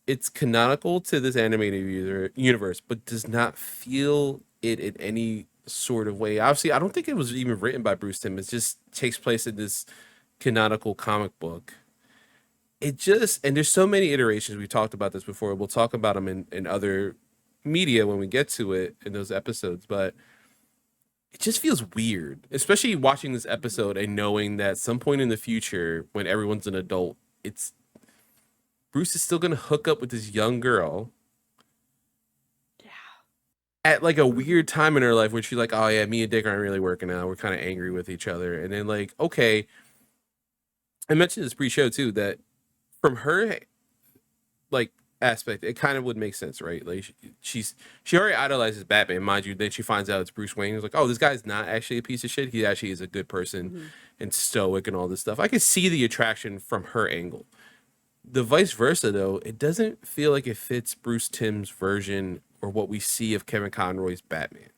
Speaker 1: it's canonical to this animated universe, but does not feel it in any sort of way. Obviously, I don't think it was even written by Bruce Timm. It just takes place in this canonical comic book. And there's so many iterations. We talked about this before. We'll talk about them in other media when we get to it in those episodes, but it just feels weird, especially watching this episode and knowing that some point in the future when everyone's an adult, it's Bruce is still gonna hook up with this young girl
Speaker 2: Yeah.
Speaker 1: at like a
Speaker 2: Mhm.
Speaker 1: weird time in her life where she's like, oh yeah, me and Dick aren't really working out, we're kind of angry with each other. And then like, okay, I mentioned this pre-show too, that from her like aspect, it kind of would make sense, right? Like she already idolizes Batman, mind you. Then she finds out it's Bruce Wayne. It's like, oh, this guy's not actually a piece of shit. He actually is a good person
Speaker 2: Mhm.
Speaker 1: and stoic and all this stuff. I can see the attraction from her angle. The vice versa, though, it doesn't feel like it fits Bruce Timm's version or what we see of Kevin Conroy's Batman.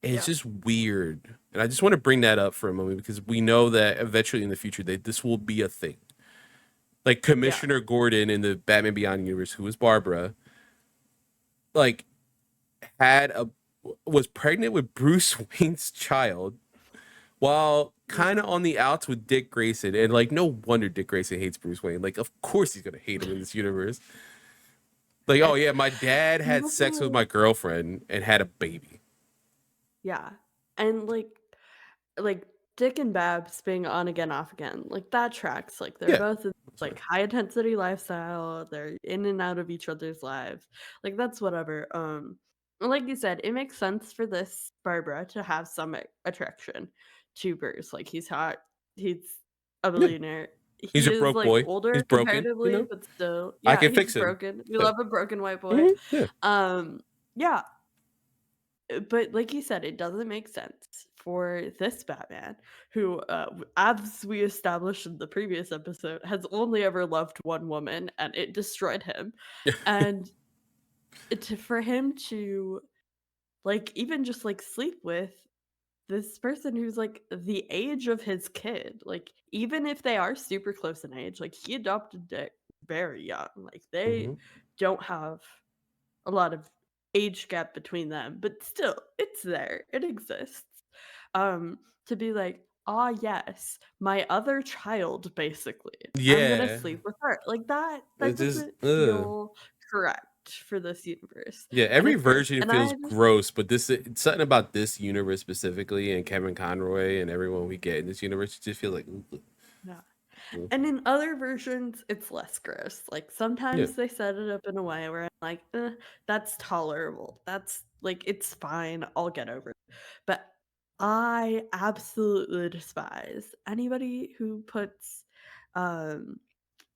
Speaker 1: And it's
Speaker 2: Yeah.
Speaker 1: just weird. And I just want to bring that up for a moment because we know that eventually in the future this will be a thing. Like
Speaker 2: Yeah.
Speaker 1: Commissioner Gordon in the Batman Beyond universe, who is Barbara, like had a was pregnant with Bruce Wayne's child while kind of on the outs with Dick Grayson, and like no wonder Dick Grayson hates Bruce Wayne. Like, of course he's gonna hate him in this universe. Like, oh yeah, my dad
Speaker 2: You
Speaker 1: had sex with my
Speaker 2: also,
Speaker 1: girlfriend and had a baby.
Speaker 2: yeah, and like Dick and Babs being on again, off again, like that tracks. Like they're
Speaker 1: Yeah,
Speaker 2: both in
Speaker 1: that's
Speaker 2: like
Speaker 1: fine.
Speaker 2: high intensity lifestyle. They're in and out of each other's lives. Like that's whatever. And like you said, it makes sense for this Barbara to have some attraction to Bruce. Like he's hot. He's a
Speaker 1: Yeah,
Speaker 2: billionaire.
Speaker 1: he's
Speaker 2: He
Speaker 1: a
Speaker 2: is
Speaker 1: broke
Speaker 2: like
Speaker 1: boy. He's
Speaker 2: older
Speaker 1: broken. You
Speaker 2: comparatively,
Speaker 1: know,
Speaker 2: but still,
Speaker 1: I
Speaker 2: yeah,
Speaker 1: can
Speaker 2: he's
Speaker 1: fix him.
Speaker 2: broken. We
Speaker 1: Yeah,
Speaker 2: love a broken white boy.
Speaker 1: yeah,
Speaker 2: Yeah, but like you said, it doesn't make sense for this Batman, who, as we established in the previous episode, has only ever loved one woman, and it destroyed him. And for him to like even just like sleep with this person who's like the age of his kid, like even if they are super close in age, like he adopted Dick very young, like they
Speaker 1: hmm
Speaker 2: don't have a lot of age gap between them, but still, it's there. It exists. To be like, ah, yes, my other child, basically. I'm gonna
Speaker 1: yeah.
Speaker 2: sleep with her. Like that. That
Speaker 1: It just,
Speaker 2: doesn't feel correct for this universe,
Speaker 1: yeah.
Speaker 2: and
Speaker 1: Every
Speaker 2: it hurts.
Speaker 1: version
Speaker 2: And
Speaker 1: feels
Speaker 2: I just,
Speaker 1: gross, but this it's something about this universe specifically, and Kevin Conroy and everyone we get in this universe. It just feels like, ooh,
Speaker 2: yeah.
Speaker 1: ooh.
Speaker 2: And in other versions, it's less gross. Like
Speaker 1: Yeah.
Speaker 2: sometimes they set it up in a way where I'm like, that's tolerable. That's like it's fine. I'll get over it. But I absolutely despise anybody who puts um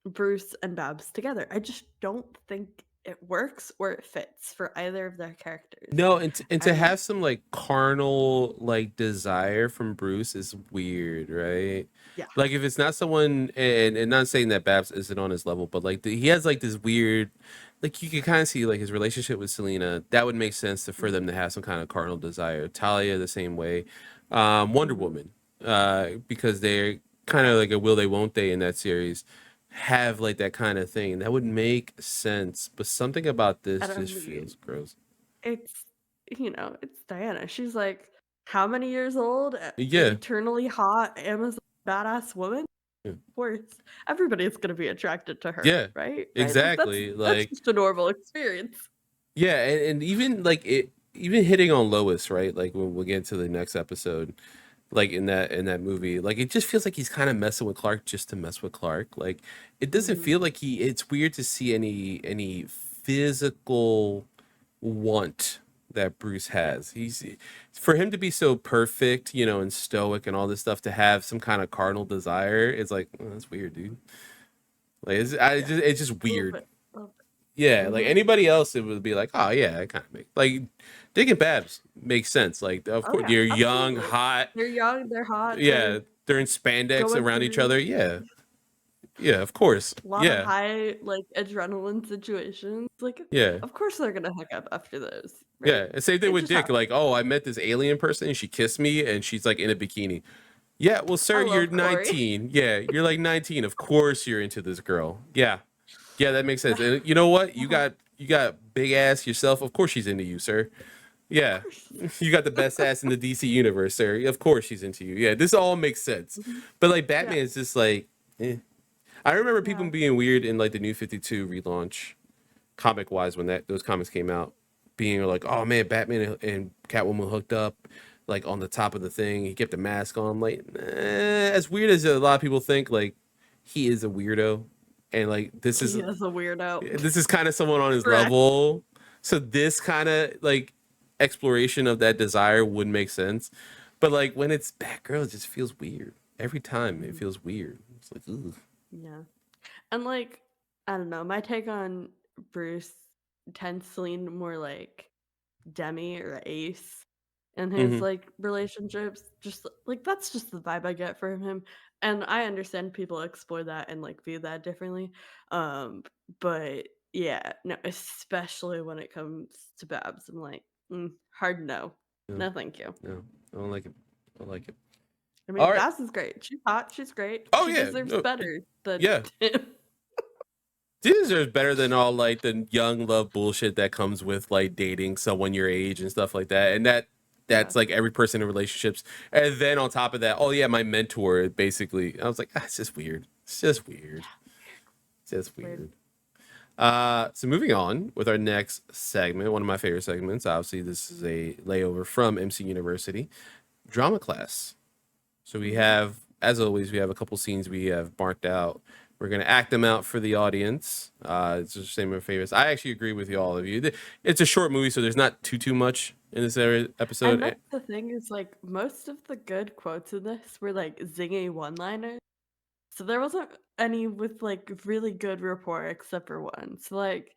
Speaker 2: Bruce and Babs together. I just don't think it works or it fits for either of their characters.
Speaker 1: No, and to
Speaker 2: And
Speaker 1: have some like carnal like desire from Bruce is weird, right?
Speaker 2: yeah.
Speaker 1: Like if it's not someone, and not saying that Babs isn't on his level, but like he has like this weird, like you can kind of see like his relationship with Selena. That would make sense for them
Speaker 2: Mhm,
Speaker 1: to have some kind of carnal desire. Talia the same way, Wonder
Speaker 2: mhm.
Speaker 1: Woman, because they're kind of like a will they won't they in that series, have like that kind of thing. That would make sense, but something about this
Speaker 2: And I
Speaker 1: just
Speaker 2: mean,
Speaker 1: feels gross.
Speaker 2: it's it's Diana. She's like how many years old?
Speaker 1: Yeah.
Speaker 2: Eternally hot Amazon badass woman.
Speaker 1: Yeah.
Speaker 2: Of course, everybody's gonna be attracted to her,
Speaker 1: Yeah,
Speaker 2: right? Right? Like
Speaker 1: exactly.
Speaker 2: that's
Speaker 1: Like,
Speaker 2: just a normal experience.
Speaker 1: yeah, and even like it, even hitting on Lois, right? Like when we'll get into the next episode, like in that movie, like it just feels like he's kind of messing with Clark just to mess with Clark. Like it doesn't
Speaker 2: Mhm.
Speaker 1: feel like he. It's weird to see any physical want that Bruce
Speaker 2: Yeah.
Speaker 1: has. He's for him to be so perfect, you know, and stoic and all this stuff to have some kind of carnal desire. It's like that's weird, dude. Like
Speaker 2: Yeah.
Speaker 1: it's just
Speaker 2: A little
Speaker 1: weird.
Speaker 2: bit. A little bit.
Speaker 1: Yeah, like
Speaker 2: Mhm.
Speaker 1: anybody else, it would be like, oh yeah, it kind of makes like Dick and Babs makes sense. Like, of
Speaker 2: Oh
Speaker 1: course,
Speaker 2: yeah,
Speaker 1: you're young,
Speaker 2: absolutely.
Speaker 1: hot.
Speaker 2: They're young, they're hot,
Speaker 1: Yeah,
Speaker 2: they're
Speaker 1: they're in spandex
Speaker 2: going
Speaker 1: around each
Speaker 2: through
Speaker 1: other. Yeah, yeah, of course.
Speaker 2: a lot of
Speaker 1: Yeah,
Speaker 2: high, like, adrenaline situations. Like,
Speaker 1: yeah,
Speaker 2: of course they're gonna hook up after those, right?
Speaker 1: yeah. And same thing
Speaker 2: It
Speaker 1: with
Speaker 2: just
Speaker 1: Dick.
Speaker 2: happens.
Speaker 1: Like, oh, I met this alien person and she kissed me and she's like in a bikini. Yeah, well,
Speaker 2: I
Speaker 1: sir, you're
Speaker 2: love Corey.
Speaker 1: 19. Yeah, you're like 19. Of course, you're into this girl. Yeah, yeah, that makes sense. And you know what?
Speaker 2: Uh-huh.
Speaker 1: You got big ass yourself. Of course, she's into you, sir.
Speaker 2: Of
Speaker 1: Yeah.
Speaker 2: course.
Speaker 1: You got the best ass in the DC universe, sir. Of course she's into you. Yeah, this all makes sense.
Speaker 2: Mhm.
Speaker 1: But like
Speaker 2: Yeah.
Speaker 1: Batman is just like eh. I remember people
Speaker 2: Yeah.
Speaker 1: being weird in like the New 52 relaunch comic wise when that those comics came out, being like, "Oh man, Batman and Catwoman hooked up like on the top of the thing. He kept a mask on." I'm like, as weird as a lot of people think, like he is a weirdo and like
Speaker 2: He is a weirdo.
Speaker 1: this is kind of someone on his
Speaker 2: Correct.
Speaker 1: level. So this kind of like exploration of that desire would make sense. But like when it's Batgirl, it just feels weird. Every time it
Speaker 2: Mhm.
Speaker 1: feels weird. It's like, ooh.
Speaker 2: Yeah. And, like, I don't know, my take on Bruce tends to lean more like Demi or Ace in his
Speaker 1: hmm
Speaker 2: like relationships. Just like that's just the vibe I get from him. And I understand people explore that and like view that differently. Um, but yeah, no, especially when it comes to Babs, I'm like, hard no.
Speaker 1: No,
Speaker 2: No, thank you.
Speaker 1: no, I don't like it. I don't like it.
Speaker 2: I
Speaker 1: All
Speaker 2: mean,
Speaker 1: right.
Speaker 2: Babs is great. She's hot. She's great.
Speaker 1: Oh
Speaker 2: She
Speaker 1: yeah.
Speaker 2: deserves
Speaker 1: No,
Speaker 2: better than
Speaker 1: yeah.
Speaker 2: him.
Speaker 1: He deserves better than all like the young love bullshit that comes with like dating someone your age and stuff like that. And
Speaker 2: Yeah.
Speaker 1: that's like every person in relationships. And then on top of that, oh yeah, my mentor basically. I was like, it's just weird. It's just weird. It's just
Speaker 2: Weird.
Speaker 1: weird. So moving on with our next segment, one of my favorite segments. Obviously, this is a layover from MC University drama class. So we
Speaker 2: Mhm.
Speaker 1: have, as always, we have a couple scenes we have marked out. We're gonna act them out for the audience. It's just the same of favorites. I actually agree with you, all of you. It's a short movie, so there's not too much in this
Speaker 2: And
Speaker 1: episode.
Speaker 2: that's the thing is like most of the good quotes in this were like zingy one-liners. So there wasn't any with like really good rapport except for one. So like,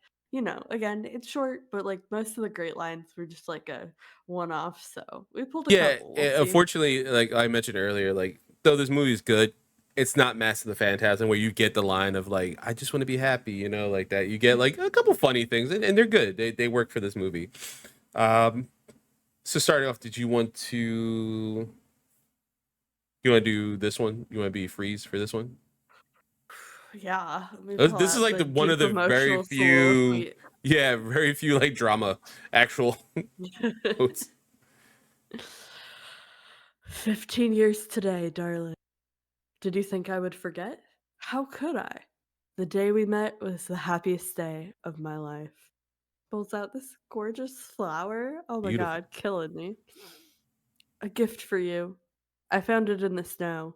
Speaker 2: again, it's short, but like most of the great lines were just like a one-off. So we pulled a
Speaker 1: Yeah,
Speaker 2: couple. We'll see.
Speaker 1: unfortunately, like I mentioned earlier, like though this movie's good, it's not Master of the Phantasm where you get the line of like, "I just want to be happy," like that. You get like a couple funny things, and they're good. They work for this movie. Um, so starting off, did you want to do this one? You want to be freeze for this one?
Speaker 2: Yeah, let me pull
Speaker 1: This is
Speaker 2: out
Speaker 1: like
Speaker 2: the
Speaker 1: one of
Speaker 2: deep
Speaker 1: the very
Speaker 2: emotional
Speaker 1: few,
Speaker 2: soliloquy.
Speaker 1: yeah, very few like drama actual quotes.
Speaker 2: 15 years today, darling. Did you think I would forget? How could I? The day we met was the happiest day of my life. Pulls out this gorgeous flower. Oh my
Speaker 1: Beautiful.
Speaker 2: god, killing me. A gift for you. I found it in the snow.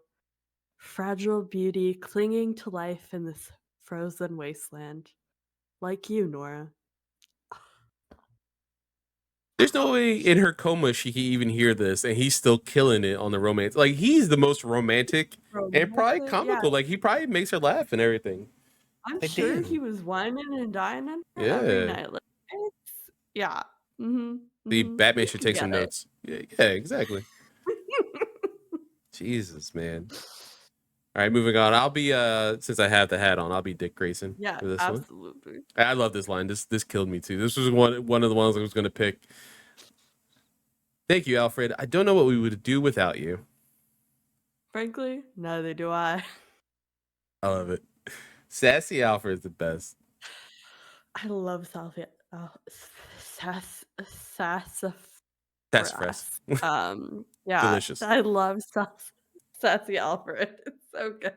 Speaker 2: Fragile beauty clinging to life in this frozen wasteland. Like you, Nora.
Speaker 1: There's no way in her coma she can even hear this, and he's still killing it on the romance. Like he's the most romantic and probably
Speaker 2: Romantic? Yeah,
Speaker 1: comical. Like he probably makes her laugh and everything.
Speaker 2: I'm
Speaker 1: Like
Speaker 2: sure he
Speaker 1: damn,
Speaker 2: was whining and dining her every
Speaker 1: yeah.
Speaker 2: night. Like, it's, yeah. Mm-hmm.
Speaker 1: The
Speaker 2: Mm-hmm.
Speaker 1: Batman
Speaker 2: You
Speaker 1: should
Speaker 2: can
Speaker 1: take
Speaker 2: get
Speaker 1: some
Speaker 2: it.
Speaker 1: notes. Yeah, yeah, exactly. Jesus, man. All right, moving on. I'll be since I have the hat on, I'll be Dick Grayson
Speaker 2: Yeah,
Speaker 1: for this one.
Speaker 2: absolutely.
Speaker 1: I love this line. This killed me too. This was one of the ones I was gonna pick. Thank you, Alfred. I don't know what we would do without you.
Speaker 2: Frankly, neither do I.
Speaker 1: I love it. Sassy Alfred is the best.
Speaker 2: I love salvia. Oh,
Speaker 1: Sassafras.
Speaker 2: sassafras. Yeah,
Speaker 1: Delicious.
Speaker 2: I love sassy Alfred. It's so good.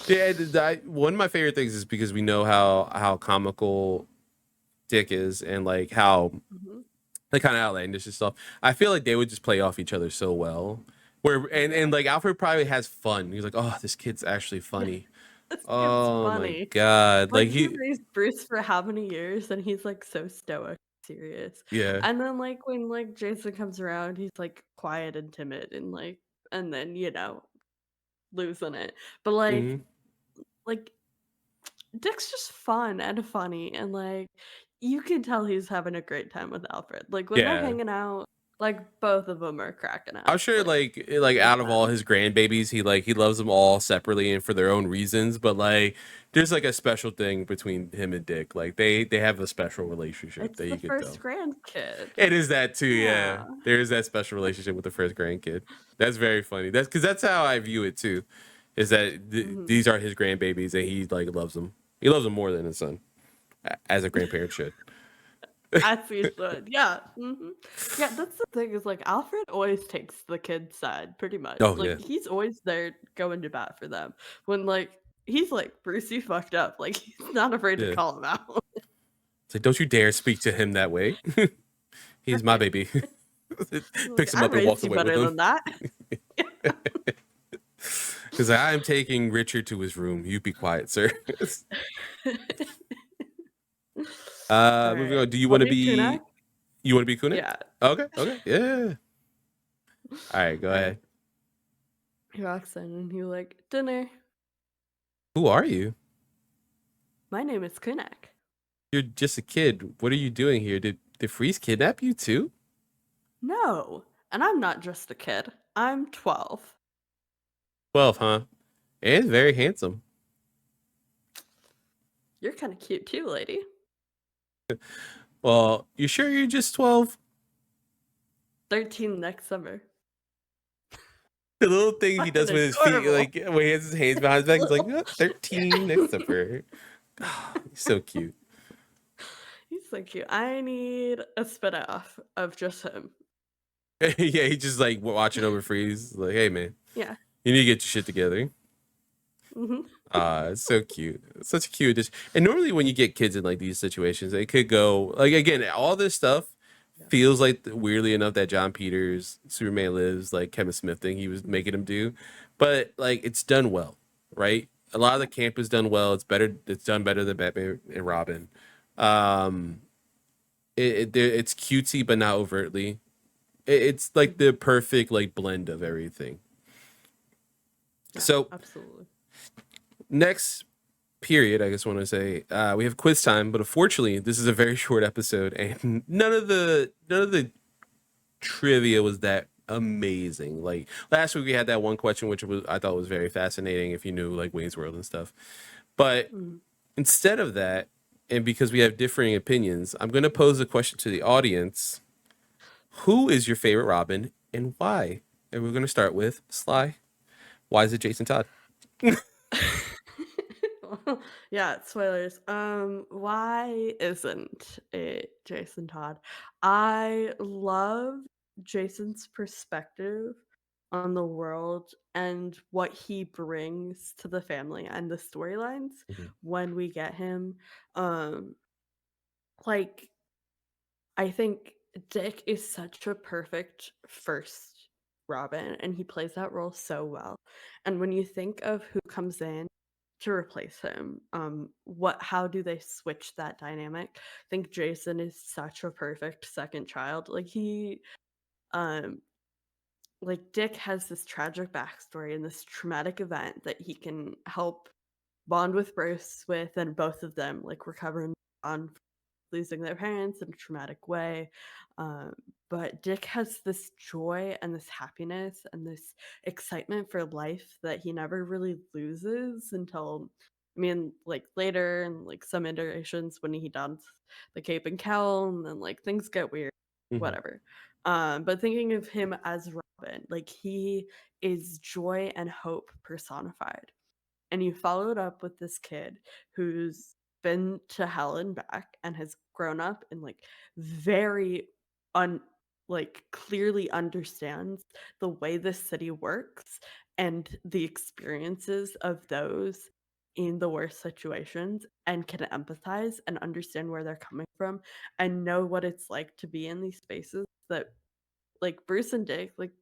Speaker 1: Yeah, one of my favorite things is because we know how comical Dick is and like how
Speaker 2: Mhm.
Speaker 1: like kind of outlandish and stuff. I feel like they would just play off each other so well. Where
Speaker 2: Yeah.
Speaker 1: and like Alfred probably has fun. He's like, oh, this kid's actually funny.
Speaker 2: This kid's
Speaker 1: Oh my
Speaker 2: funny.
Speaker 1: god,
Speaker 2: Like
Speaker 1: like
Speaker 2: he
Speaker 1: he,
Speaker 2: raised Bruce for how many years and he's like so stoic, serious.
Speaker 1: yeah.
Speaker 2: And then like when like Jason comes around, he's like quiet and timid and like and then, losing it. But
Speaker 1: Hmm.
Speaker 2: like Dick's just fun and funny and like you can tell he's having a great time with Alfred. Like when they're
Speaker 1: Yeah.
Speaker 2: hanging out, like both of them are cracking
Speaker 1: I'm
Speaker 2: up.
Speaker 1: sure
Speaker 2: Like
Speaker 1: like
Speaker 2: big
Speaker 1: out of all
Speaker 2: time.
Speaker 1: his grandbabies, he loves them all separately and for their own reasons, but like there's like a special thing between him and Dick. Like they have a special relationship
Speaker 2: It's
Speaker 1: that
Speaker 2: the
Speaker 1: you could
Speaker 2: first
Speaker 1: tell.
Speaker 2: grandkid.
Speaker 1: It is that too, yeah.
Speaker 2: Yeah.
Speaker 1: There is that special relationship with the first grandkid. That's very funny. That's because that's how I view it too. Is that
Speaker 2: Mhm.
Speaker 1: these are his grandbabies and he like loves them. He loves them more than his son, as a grandparent should.
Speaker 2: As he should. Yeah. Yeah, that's the thing is like Alfred always takes the kid's side pretty much.
Speaker 1: Oh yeah,
Speaker 2: Like he's always there going to bat for them. When like he's like, Bruce, you fucked up. Like he's not afraid to
Speaker 1: yeah.
Speaker 2: call him out.
Speaker 1: It's like don't you dare speak to him that way. He's my
Speaker 2: Right.
Speaker 1: baby.
Speaker 2: Like,
Speaker 1: Picks him
Speaker 2: I
Speaker 1: up and walks
Speaker 2: raised you
Speaker 1: away with
Speaker 2: better
Speaker 1: him.
Speaker 2: than that.
Speaker 1: Because I'm taking Richard to his room. You be quiet, sir.
Speaker 2: All
Speaker 1: Moving
Speaker 2: right.
Speaker 1: on. Do you
Speaker 2: I'll
Speaker 1: want to
Speaker 2: be Kuna.
Speaker 1: be? You want to be Kunik?
Speaker 2: Yeah.
Speaker 1: Okay. Okay. Yeah. All right. Go
Speaker 2: All right.
Speaker 1: ahead.
Speaker 2: He walks in and he's like, dinner.
Speaker 1: Who are you?
Speaker 2: My name is Kunak.
Speaker 1: You're just a kid. What are you doing here? Did Freeze kidnap you too?
Speaker 2: No. And I'm not just a kid. I'm 12.
Speaker 1: 12, huh? And very handsome.
Speaker 2: You're kind of cute too, lady.
Speaker 1: Well, you sure you're just 12?
Speaker 2: 13 next summer.
Speaker 1: The little thing he
Speaker 2: Fucking
Speaker 1: does with his feet,
Speaker 2: adorable.
Speaker 1: like when he has his hands behind his back, he's like, "Oh, 13 next to her." He's so cute.
Speaker 2: He's so cute. I need a spin-off of just him.
Speaker 1: Yeah, he just like watching over Freeze. Like, hey man,
Speaker 2: Yeah.
Speaker 1: you need to get your shit together.
Speaker 2: Hmm.
Speaker 1: It's so cute. It's such a cute addition. And normally when you get kids in like these situations, it could go like again, all this stuff
Speaker 2: Yeah.
Speaker 1: feels like weirdly enough that John Peters Superman Lives like Kevin Smith thing he was making him do. But like it's done well, right? A lot of the camp is done well. It's better it's done better than Batman and Robin. Um it's cutesy but not overtly. It's like the perfect like blend of everything.
Speaker 2: Yeah,
Speaker 1: So
Speaker 2: absolutely.
Speaker 1: next period, I just want to say we have quiz time, but unfortunately, this is a very short episode, and none of the trivia was that amazing. Like last week, we had that one question, which was I thought was very fascinating if you knew like Wayne's World and stuff. But
Speaker 2: Mhm.
Speaker 1: instead of that, and because we have differing opinions, I'm going to pose a question to the audience: who is your favorite Robin and why? And we're going to start with Sly. Why is it Jason Todd?
Speaker 2: Yeah, spoilers. Why isn't it Jason Todd? I love Jason's perspective on the world and what he brings to the family and the storylines
Speaker 1: Mhm.
Speaker 2: when we get him. Um, like I think Dick is such a perfect first Robin, and he plays that role so well. And when you think of who comes in to replace him, how do they switch that dynamic? I think Jason is such a perfect second child. Um, like Dick has this tragic backstory and this traumatic event that he can help bond with Bruce with, and both of them like recover on losing their parents in a traumatic way. Um, but Dick has this joy and this happiness and this excitement for life that he never really loses until, I mean, like later and like some iterations when he dons the cape and cowl and then like things get weird,
Speaker 1: Mhm.
Speaker 2: whatever. But thinking of him as Robin, like he is joy and hope personified, and you followed up with this kid who's been to hell and back and has grown up and like very un like clearly understands the way this city works and the experiences of those in the worst situations, and can empathize and understand where they're coming from and know what it's like to be in these spaces that like Bruce and Dick like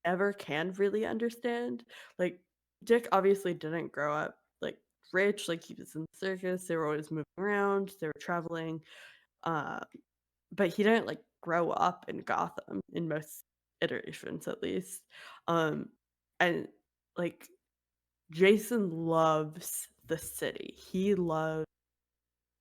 Speaker 2: ever can really understand. Like Dick obviously didn't grow up like rich, like he was in the circus, they were always moving around, they were traveling. Uh, but he didn't like grow up in Gotham in most iterations at least. Um and like Jason loves the city. He loves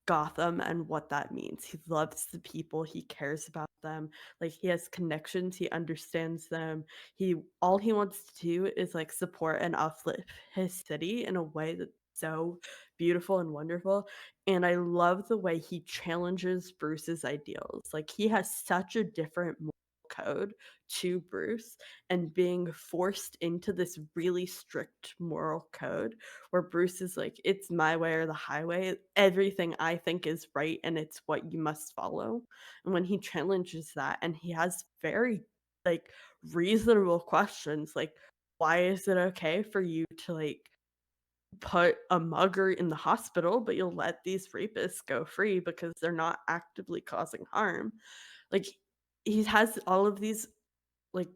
Speaker 2: Gotham and what that means. He loves the people, he cares about them. Like he has connections, he understands them. He all he wants to do is like support and uplift his city in a way that's so beautiful and wonderful. And I love the way he challenges Bruce's ideals. Like he has such a different moral code to Bruce, and being forced into this really strict moral code where Bruce is like, it's my way or the highway. Everything I think is right and it's what you must follow. And when he challenges that and he has very like reasonable questions, like, why is it okay for you to like put a mugger in the hospital, but you'll let these rapists go free because they're not actively causing harm? Like, he has all of these like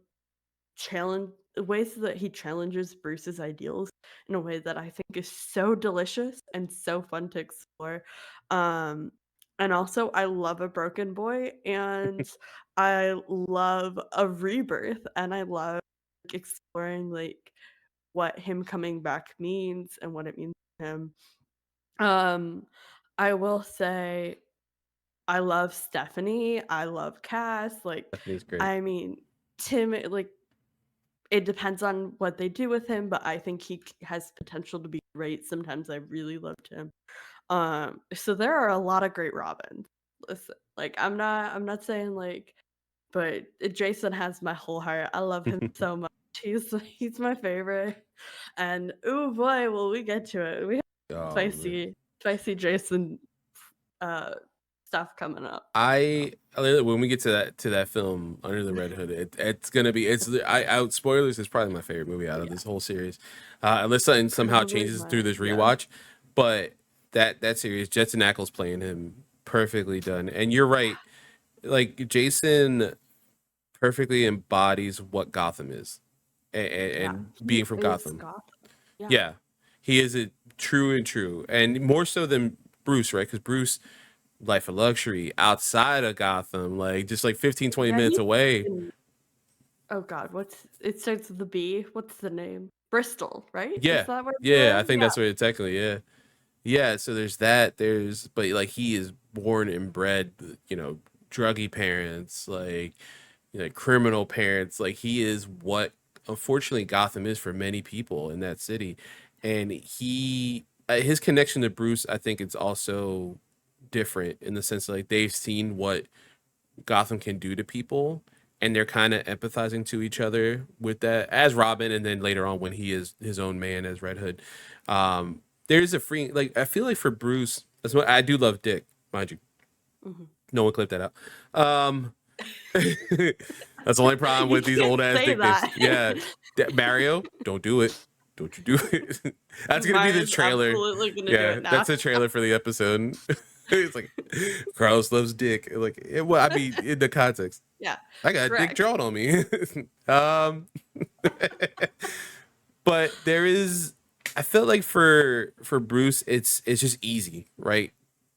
Speaker 2: challenge ways that he challenges Bruce's ideals in a way that I think is so delicious and so fun to explore. Um, and also, I love a broken boy, and I love a rebirth, and I love like, exploring like what him coming back means and what it means to him. Um, I will say I love Stephanie. I love Cass. Like,
Speaker 1: Stephanie's great.
Speaker 2: I mean, Tim, like it depends on what they do with him, but I think has potential to be great. Sometimes I really loved him. So there are a lot of great Robins. Listen, like I'm not saying like, but Jason has my whole heart. I love him so much. He's my favorite. And oh boy, will we get to it. We have
Speaker 1: Oh man.
Speaker 2: spicy spicy Jason stuff coming up.
Speaker 1: When we get to that film Under the Red Hood, it's gonna be spoilers is probably my favorite movie out of this whole series, unless something somehow
Speaker 2: Probably
Speaker 1: changes through this
Speaker 2: yeah.
Speaker 1: rewatch. But that series, Jensen Ackles playing him perfectly done, and you're right, like Jason perfectly embodies what Gotham is, and
Speaker 2: He
Speaker 1: being from
Speaker 2: is
Speaker 1: Gotham.
Speaker 2: Gotham. Yeah.
Speaker 1: Yeah, he is a true, and more so than Bruce, right? Because Bruce, life of luxury outside of Gotham, like just like 15, 20
Speaker 2: Yeah,
Speaker 1: minutes
Speaker 2: he's
Speaker 1: away.
Speaker 2: oh God, it starts with the B. What's the name? Bristol, right? Is
Speaker 1: Yeah.
Speaker 2: that where they
Speaker 1: Yeah, I
Speaker 2: live?
Speaker 1: think
Speaker 2: Yeah.
Speaker 1: that's what it technically, yeah. Yeah, so there's that. But like he is born and bred, druggy parents, like criminal parents. Like he is what unfortunately Gotham is for many people in that city. And his connection to Bruce, I think it's also different in the sense like they've seen what Gotham can do to people, and they're kind of empathizing to each other with that as Robin, and then later on when he is his own man as Red Hood. There's a free, like, I feel like for Bruce, as well, I do love Dick, mind you.
Speaker 2: Mhm.
Speaker 1: No one clipped that out. That's the only problem
Speaker 2: You
Speaker 1: with these
Speaker 2: can't
Speaker 1: old ass
Speaker 2: say
Speaker 1: Dick names.
Speaker 2: that.
Speaker 1: Yeah, Mario, don't do it. Don't you do it. That's gonna be the
Speaker 2: Mario's
Speaker 1: trailer.
Speaker 2: absolutely gonna do
Speaker 1: Yeah,
Speaker 2: it now.
Speaker 1: that's the trailer for the episode. It's like Carlos loves Dick. Like, well, I mean, in the context,
Speaker 2: Yeah.
Speaker 1: I got Dick
Speaker 2: Correct.
Speaker 1: drawn on me. But there is, I feel like for Bruce, it's just easy, right?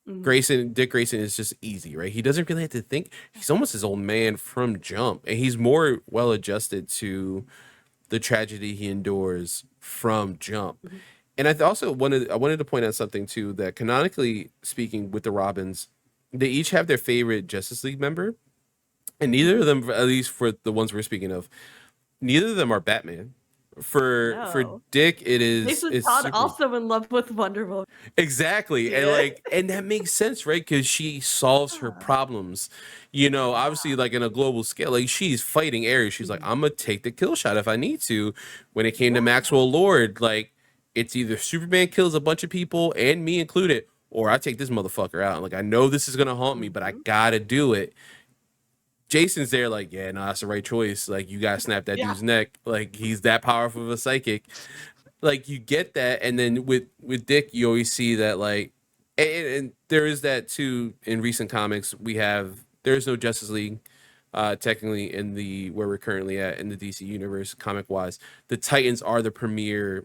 Speaker 2: Mhm.
Speaker 1: Dick Grayson is just easy, right? He doesn't really have to think. He's almost his old man from jump, and he's more well adjusted to the tragedy he endures from jump.
Speaker 2: Mhm.
Speaker 1: And also wanted to point out something too, that canonically speaking, with the Robins, they each have their favorite Justice League member, and neither of them, at least for the ones we're speaking of, neither of them are Batman. For
Speaker 2: No.
Speaker 1: Dick,
Speaker 2: Jason
Speaker 1: it's
Speaker 2: Todd
Speaker 1: Superman.
Speaker 2: also in love with Wonder Woman.
Speaker 1: Exactly.
Speaker 2: Yeah.
Speaker 1: And that makes sense, right? Because she solves her problems, obviously, like in a global scale. Like she's fighting Ares. She's like,
Speaker 2: Mhm.
Speaker 1: I'm gonna take the kill shot if I need to. When it came to
Speaker 2: Yeah.
Speaker 1: Maxwell Lord, like it's either Superman kills a bunch of people and me included, or I take this motherfucker out. Like I know this is gonna haunt me, but I
Speaker 2: Mhm.
Speaker 1: gotta do it. Jason's there, like, yeah, no, that's the right choice. Like, you gotta snap that
Speaker 2: Yeah.
Speaker 1: dude's neck. Like, he's that powerful of a psychic. Like, you get that, and then with Dick, you always see that, like, and there is that too in recent comics. There's no Justice League, technically in the where we're currently at in the DC universe, comic wise. The Titans are the premier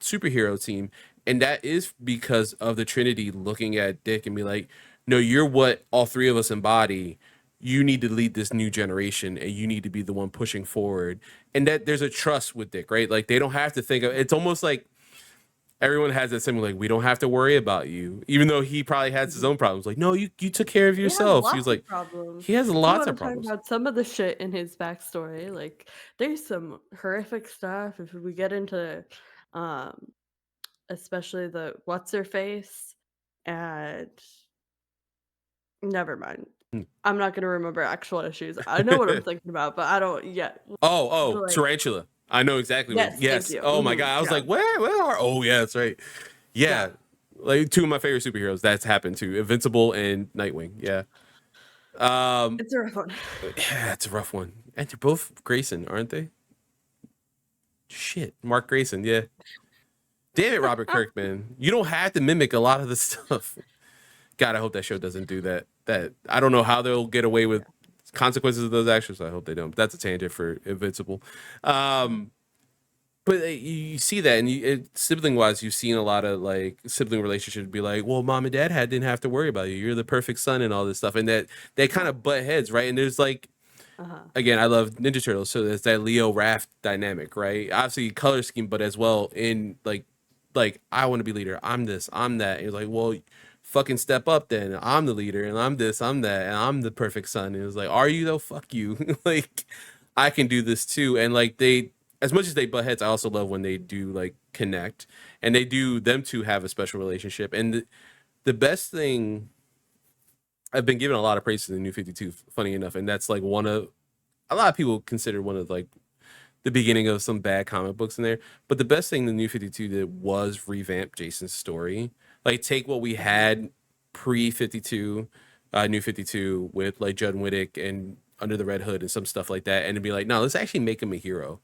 Speaker 1: superhero team, and that is because of the Trinity looking at Dick and be like, no, you're what all three of us embody. You need to lead this new generation, and you need to be the one pushing forward. And that there's a trust with Dick, right? Like they don't have to think of, it's almost like everyone has that similar, like, we don't have to worry about you, even though he probably has his
Speaker 2: Mhm.
Speaker 1: own problems. Like, no, you took care of
Speaker 2: He has
Speaker 1: yourself. He was
Speaker 2: lots of
Speaker 1: like,
Speaker 2: problems.
Speaker 1: he has
Speaker 2: You
Speaker 1: lots
Speaker 2: wanna
Speaker 1: of
Speaker 2: talk
Speaker 1: problems.
Speaker 2: about some of the shit in his backstory, like, there's some horrific stuff if we get into, um, especially the what's her face, and never mind.
Speaker 1: Hmm.
Speaker 2: I'm not gonna remember actual issues. I know what I'm thinking about, but I don't yet.
Speaker 1: Oh,
Speaker 2: But, like
Speaker 1: Tarantula. I know exactly what.
Speaker 2: yes, thank
Speaker 1: Yes.
Speaker 2: you.
Speaker 1: Oh my
Speaker 2: Mhm,
Speaker 1: god. I was
Speaker 2: yeah,
Speaker 1: like, where are? Oh yeah, that's right.
Speaker 2: yeah.
Speaker 1: Yeah, like two of my favorite superheroes that's happened to, Invincible and Nightwing. Yeah. Um,
Speaker 2: It's a rough one.
Speaker 1: yeah, it's a rough one, and they're both Grayson, aren't they? Shit, Mark Grayson. Yeah. Damn it, Robert Kirkman. You don't have to mimic a lot of the stuff. God, I hope that show doesn't do that. That I don't know how they'll get away with consequences of those actions. I hope they don't. But that's a tangent for Invincible. Um, but you see that, and sibling wise, you've seen a lot of like sibling relationships be like, well, mom and dad didn't have to worry about you. You're the perfect son and all this stuff, and that they kind of butt heads, right? And there's like,
Speaker 2: Uh-huh.
Speaker 1: again, I love Ninja Turtles, so there's that Leo Raph dynamic, right? Obviously color scheme, but as well in like I want to be leader. I'm this, I'm that. And it's like, well, fucking step up then. I'm the leader, and I'm this, I'm that, and I'm the perfect son. And it was like, are you though? Fuck you. Like, I can do this too. And like they, as much as they butt heads, I also love when they do like connect, and they do them two have a special relationship. And the best thing, I've been given a lot of praise to the New 52, funny enough, and that's like one of, a lot of people consider one of like the beginning of some bad comic books in there. But the best thing the New 52 did was revamp Jason's story. like take what we
Speaker 2: Mhm.
Speaker 1: had pre 52, New 52 with like Judd Winick and Under the Red Hood and some stuff like that, and to be like, no, let's actually make him a hero.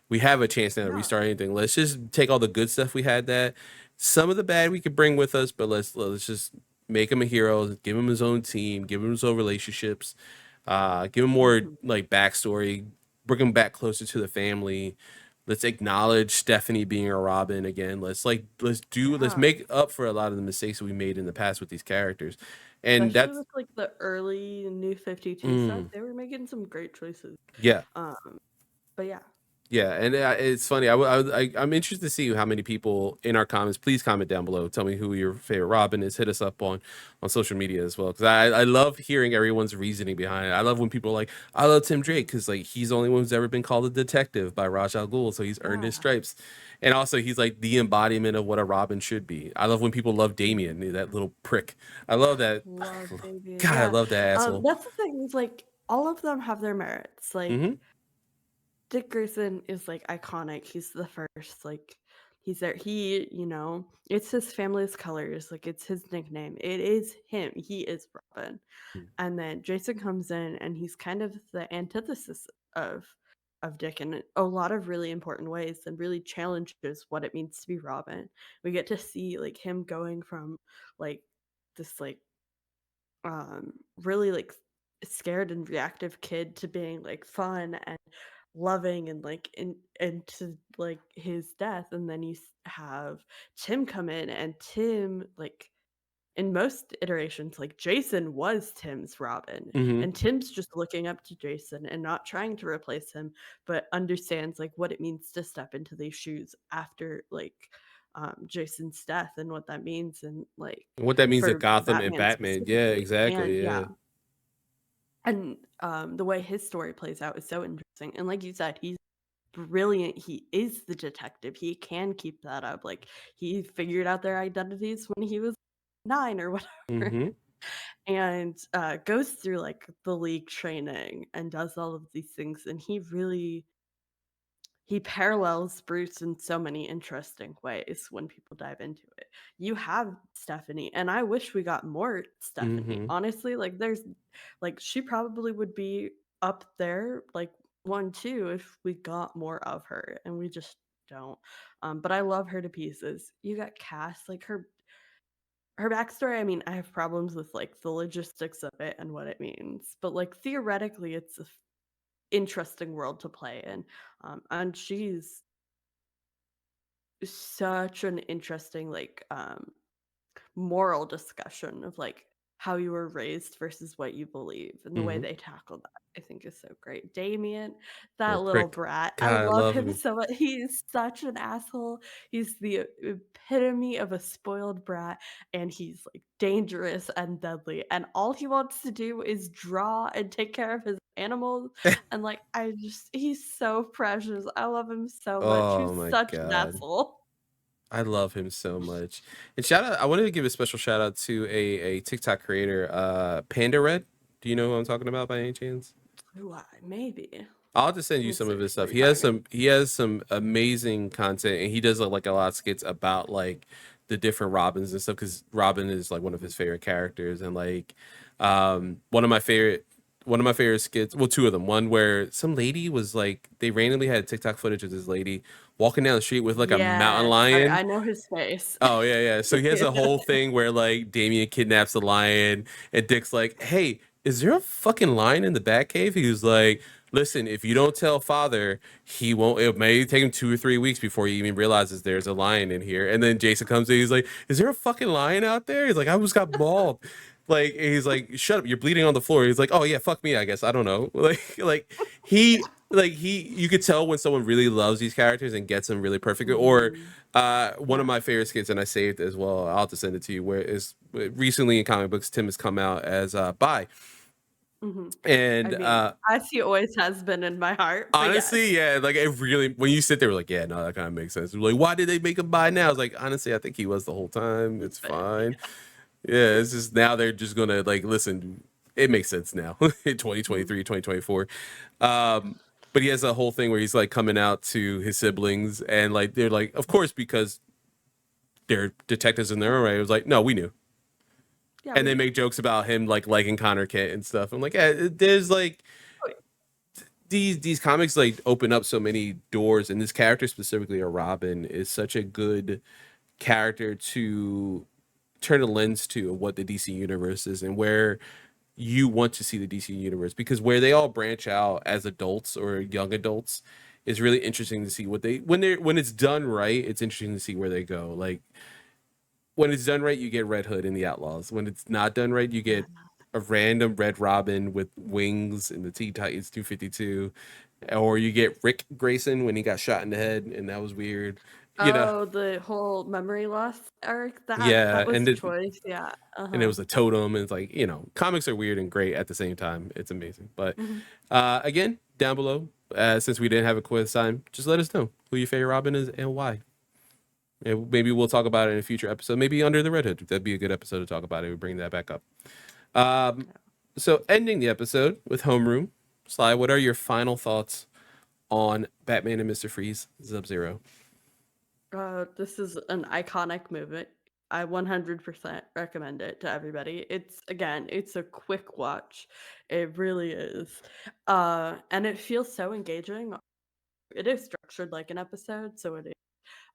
Speaker 1: We have a chance now to
Speaker 2: Yeah,
Speaker 1: restart anything. Let's just take all the good stuff we had, that some of the bad we could bring with us, but let's just make him a hero, give him his own team, give him his own relationships, give him more
Speaker 2: mhm.
Speaker 1: like backstory, bring him back closer to the family. Let's acknowledge Stephanie being a Robin again. Let's
Speaker 2: Yeah.
Speaker 1: make up for a lot of the mistakes that we made in the past with these characters. And
Speaker 2: Especially
Speaker 1: that's
Speaker 2: with like the early New 52 stuff,
Speaker 1: mm,
Speaker 2: they were making some great choices.
Speaker 1: yeah.
Speaker 2: Um, but yeah.
Speaker 1: Yeah, and it's funny. I'm interested to see how many people in our comments. Please comment down below. Tell me who your favorite Robin is. Hit us up on social media as well, because I love hearing everyone's reasoning behind it. I love when people are like, I love Tim Drake because like he's the only one who's ever been called a detective by Ra's al Ghul, so he's earned his
Speaker 2: Yeah.
Speaker 1: stripes, and also he's like the embodiment of what a Robin should be. I love when people love Damien, that little prick. I love that.
Speaker 2: Love Damien.
Speaker 1: God, I
Speaker 2: Yeah.
Speaker 1: love that asshole.
Speaker 2: That's the thing, is like all of them have their merits. Like
Speaker 1: Hmm.
Speaker 2: Dick Grayson is like iconic. He's the first, like he's there. He, it's his family's colors. Like it's his nickname. It is him. He is Robin. And then Jason comes in and he's kind of the antithesis of Dick in a lot of really important ways, and really challenges what it means to be Robin. We get to see like him going from like this like really like scared and reactive kid to being like fun and loving and like into like his death. And then have Tim come in, and Tim, like in most iterations, like Jason was Tim's Robin,
Speaker 1: Hmm.
Speaker 2: and Tim's just looking up to Jason and not trying to replace him, but understands like what it means to step into these shoes after like Jason's death, and what that means, and like
Speaker 1: What that means to
Speaker 2: for
Speaker 1: Gotham and
Speaker 2: Batman
Speaker 1: Batman. Yeah,
Speaker 2: specifically. And
Speaker 1: exactly.
Speaker 2: yeah,
Speaker 1: Yeah.
Speaker 2: and the way his story plays out is so interesting. And like you said, he's brilliant. He is the detective. He can keep that up. Like he figured out their identities when he was 9 or whatever.
Speaker 1: Hmm.
Speaker 2: And goes through like the league training and does all of these things. And he parallels Bruce in so many interesting ways when people dive into it. You have Stephanie, and I wish we got more Stephanie.
Speaker 1: Hmm.
Speaker 2: Honestly, like there's like she probably would be up there like 1 2 if we got more of her, and we just don't. But I love her to pieces. You got Cass, like her backstory. I mean, I have problems with like the logistics of it and what it means, but like theoretically, it's a interesting world to play in. And she's such an interesting like moral discussion of like how you were raised versus what you believe, and the way
Speaker 1: Hmm.
Speaker 2: they tackle that I think is so great. Damien, that
Speaker 1: Little
Speaker 2: little
Speaker 1: prick.
Speaker 2: brat, I
Speaker 1: God, I
Speaker 2: love
Speaker 1: love
Speaker 2: him
Speaker 1: him.
Speaker 2: so much. He's such an asshole. He's the epitome of a spoiled brat, and he's like dangerous and deadly, and all he wants to do is draw and take care of his animals. And like he's so precious. I love him so much.
Speaker 1: Oh
Speaker 2: He's
Speaker 1: my
Speaker 2: such an
Speaker 1: God.
Speaker 2: asshole.
Speaker 1: I love him so much. And shout out, I wanted to give a special shout out to a TikTok creator, Panda Red. Do you know who I'm talking about by any chance?
Speaker 2: Why? Maybe.
Speaker 1: I'll just send
Speaker 2: Let
Speaker 1: you
Speaker 2: me
Speaker 1: some of
Speaker 2: search
Speaker 1: his
Speaker 2: for
Speaker 1: stuff.
Speaker 2: you. Find me.
Speaker 1: He has some amazing content, and he does like a lot of skits about like the different Robins and stuff, because Robin is like one of
Speaker 2: Mhm.
Speaker 1: his favorite characters. And like one of my favorite skits, well, two of them. One where some lady was like, they randomly had TikTok footage of this lady walking down the street with like a mountain
Speaker 2: Yes,
Speaker 1: lion.
Speaker 2: I know his face.
Speaker 1: Oh yeah, yeah. So he has
Speaker 2: Yeah.
Speaker 1: a whole thing where like Damien kidnaps the lion, and Dick's like, "Hey, is there a fucking lion in the Batcave?" He was like, "Listen, if you don't tell father, he won't. It may take him 2 or 3 weeks before he even realizes there's a lion in here." And then Jason comes in, he's like, "Is there a fucking lion out there?" He's like, "I almost got mauled." Like he's like, "Shut up, you're bleeding on the floor." He's like, "Oh yeah, fuck me, I guess. I don't know." You could tell when someone really loves these characters and gets them really perfect. Or
Speaker 2: Mhm.
Speaker 1: one of
Speaker 2: Yeah.
Speaker 1: my favorite skits, and I saved it as well. I'll have to send it to you. Where is recently in comic books, Tim has come out as bi,
Speaker 2: Mhm. I
Speaker 1: and
Speaker 2: mean, as he always has been in my heart, but
Speaker 1: honestly,
Speaker 2: yes.
Speaker 1: yeah, like it really. When you sit there, we're like, yeah, no, that kind of makes sense. We're like, why did they make him bi now? I was like, honestly, I think he was the whole time. It's
Speaker 2: Fair.
Speaker 1: fine. Yeah, it's just now they're just gonna like listen. It makes sense now in
Speaker 2: Mhm.
Speaker 1: 2023, 2024. But he has a whole thing where he's like coming out to his siblings, and like they're like, of course, because they're detectives in their own way. It was like, no, we knew.
Speaker 2: Yeah,
Speaker 1: And
Speaker 2: we
Speaker 1: they
Speaker 2: knew.
Speaker 1: make jokes about him like liking Connor Kent and stuff. I'm like, there's like
Speaker 2: Oh,
Speaker 1: these comics like open up so many doors, and this character specifically, a Robin, is such a good character to turn a lens to what the DC universe is and where you want to see the DC universe, because where they all branch out as adults or young adults is really interesting to see what they when it's done right. It's interesting to see where they go. Like when it's done right, you get Red Hood and the Outlaws. When it's not done right, you
Speaker 2: yeah.
Speaker 1: get a random Red Robin with wings and the Teen Titans 252, or you get Rick Grayson when he got shot in the head, and that was weird. You know,
Speaker 2: Oh, the whole memory loss arc. That
Speaker 1: yeah,
Speaker 2: was a choice. Yeah.
Speaker 1: and it
Speaker 2: Uh-huh.
Speaker 1: was a totem, and it's like, comics are weird and great at the same time. It's amazing. But
Speaker 2: Mhm.
Speaker 1: again, down below, since we didn't have a quiz time, just let us know who your favorite Robin is and why. And maybe we'll talk about it in a future episode. Maybe Under the Red Hood. That'd be a good episode to talk about it. We bring that back up. Um, so ending the episode with Homeroom. Sly, what are your final thoughts on Batman and Mr. Freeze SubZero?
Speaker 2: This is an iconic movie. I 100% recommend it to everybody. It's a quick watch. It really is. And it feels so engaging. It is structured like an episode, so it is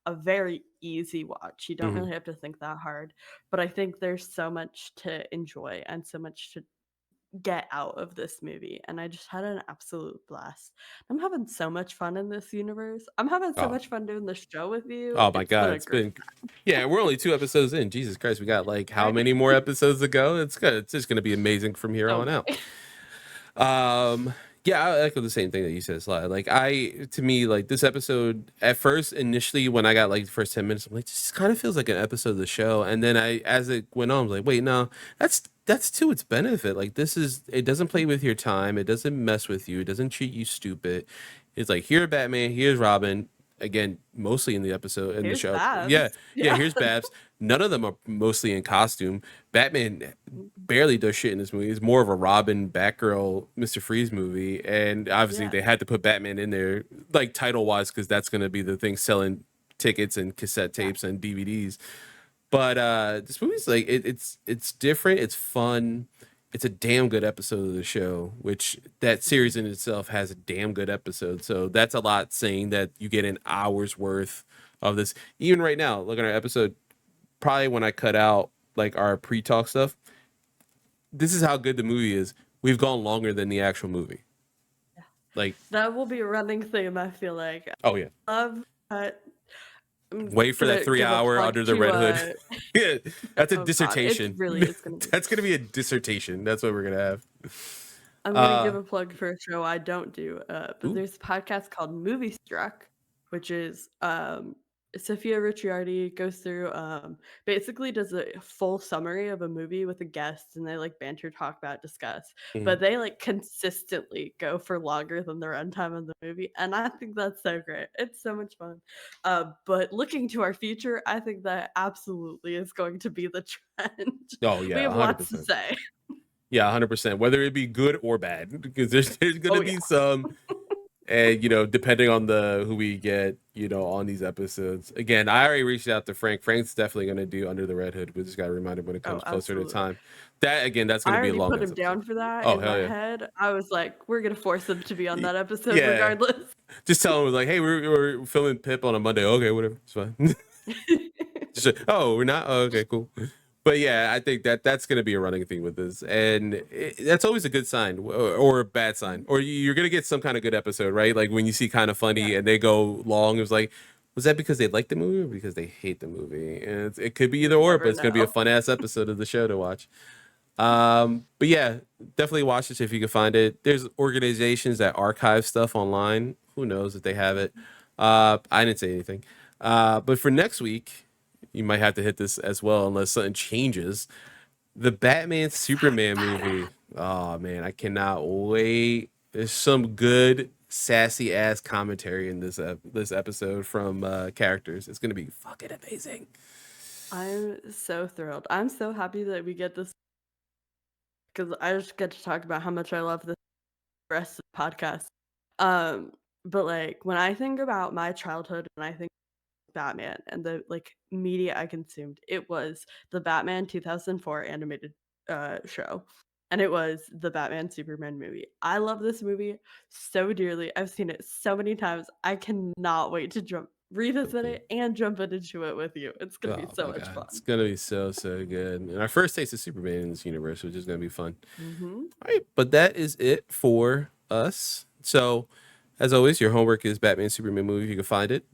Speaker 2: a very easy watch. You don't
Speaker 1: Mm-hmm.
Speaker 2: really have to think that hard. But I think there's so much to enjoy and so much to get out of this movie, and I just had an absolute blast. I'm having so much fun in this universe. I'm having so
Speaker 1: Oh,
Speaker 2: much fun doing this show with you.
Speaker 1: oh my
Speaker 2: It's been
Speaker 1: God,
Speaker 2: a
Speaker 1: it's
Speaker 2: great
Speaker 1: been. Yeah, we're only 2 episodes in. Jesus Christ, we got like how
Speaker 2: right?
Speaker 1: many more episodes to go? It's good. It's just gonna be amazing from here
Speaker 2: So
Speaker 1: on out.
Speaker 2: many.
Speaker 1: Um, yeah, I echo the same thing that you said, Sly. Like to me, like this episode, at first, initially, when I got like the first 10 minutes, I'm like, this kind of feels like an episode of the show. And then as it went on, I was like, wait, no, that's to its benefit. Like it doesn't play with your time, it doesn't mess with you, it doesn't treat you stupid. It's like here, Batman, here's Robin. Again, mostly in the episode in the
Speaker 2: Here's
Speaker 1: show. Yeah,
Speaker 2: Babs.
Speaker 1: yeah.
Speaker 2: Yeah.
Speaker 1: Here's Babs. None of them are mostly in costume. Batman barely does shit in this movie. It's more of a Robin, Batgirl, Mr. Freeze movie, and obviously
Speaker 2: Yeah.
Speaker 1: they had to put Batman in there, like title wise, because that's going to be the thing selling tickets and cassette
Speaker 2: Yeah.
Speaker 1: tapes and DVDs. But this movie's like it's different. It's fun. It's a damn good episode of the show, which that series in itself has a damn good episode. So that's a lot saying that you get an hour's worth of this. Even right now, look at our episode. Probably when I cut out like our pre-talk stuff, this is how good the movie is. We've gone longer than the actual movie.
Speaker 2: Yeah.
Speaker 1: Like,
Speaker 2: That will be a running theme, I feel like.
Speaker 1: oh yeah,
Speaker 2: Love I'm
Speaker 1: wait for that
Speaker 2: gonna
Speaker 1: three
Speaker 2: give a
Speaker 1: hour
Speaker 2: plug
Speaker 1: Under the
Speaker 2: to
Speaker 1: Red Hood. Yeah, that's a
Speaker 2: oh god, it
Speaker 1: dissertation.
Speaker 2: really is gonna be.
Speaker 1: That's gonna be a dissertation. That's what we're gonna have.
Speaker 2: I'm gonna give
Speaker 1: Uh,
Speaker 2: a plug for a show I don't do, but
Speaker 1: ooh,
Speaker 2: there's a podcast called Movie Struck, which is Sophia Ricciardi goes through basically does a full summary of a movie with a guest, and they like banter, talk about, discuss.
Speaker 1: mhm.
Speaker 2: But they like consistently go for longer than the runtime of the movie, and I think that's so great. It's so much fun. But looking to our future, I think that absolutely is going to be the trend.
Speaker 1: Oh
Speaker 2: We
Speaker 1: yeah,
Speaker 2: have
Speaker 1: hundred
Speaker 2: lots to
Speaker 1: percent.
Speaker 2: say.
Speaker 1: Yeah, 100%. Whether it be good or bad, because there's
Speaker 2: Oh
Speaker 1: gonna
Speaker 2: yeah.
Speaker 1: be some, and depending on the who we get, on these episodes. Again, I already reached out to Frank. Frank's definitely gonna do Under the Red Hood. We just got to remind him when it
Speaker 2: Oh,
Speaker 1: comes closer to
Speaker 2: absolutely.
Speaker 1: time. That again, that's
Speaker 2: I
Speaker 1: gonna be a
Speaker 2: already
Speaker 1: long
Speaker 2: put
Speaker 1: ass
Speaker 2: him
Speaker 1: episode.
Speaker 2: down for that
Speaker 1: Oh
Speaker 2: in
Speaker 1: hell
Speaker 2: my
Speaker 1: yeah.
Speaker 2: head. I was like, "We're gonna force him to be on
Speaker 1: Y-
Speaker 2: that episode
Speaker 1: Yeah,
Speaker 2: regardless."
Speaker 1: just tell him like, hey, we're filming Pip on a Monday. Okay, whatever, it's fine. Just oh, we're not. Oh, okay, cool. But yeah, I think that's going to be a running theme with this, and that's always a good sign or a bad sign, or you're going to get some kind of good episode, right? Like when you see kind of
Speaker 2: Yeah,
Speaker 1: funny and they go long, it was like, was that because they like the movie or because they hate the movie? And it could be either
Speaker 2: you
Speaker 1: or, but
Speaker 2: never
Speaker 1: it's going to be a
Speaker 2: know.
Speaker 1: fun ass episode of the show to watch. But yeah, definitely watch this if you can find it. There's organizations that archive stuff online. Who knows if they have it? I didn't say anything. But for next week, you might have to hit this as well unless something changes. The Batman Superman movie. Oh man, I cannot wait. There's some good sassy ass commentary in this episode from characters. It's gonna be fucking amazing.
Speaker 2: I'm so thrilled. I'm so happy that we get this because I just get to talk about how much I love this rest of the podcast. Um, but like when I think about my childhood and I think Batman and the like media I consumed, it was the Batman 2004 animated show. And it was the Batman Superman movie. I love this movie so dearly. I've seen it so many times. I cannot wait to revisit it and jump into it with you. It's gonna be
Speaker 1: Oh
Speaker 2: so
Speaker 1: my
Speaker 2: much
Speaker 1: god, it's
Speaker 2: fun.
Speaker 1: gonna be so good. And our first taste of Superman in this universe, which is gonna be fun.
Speaker 2: Hmm.
Speaker 1: All right, but that is it for us. So, as always, your homework is Batman Superman movie. If you can find it,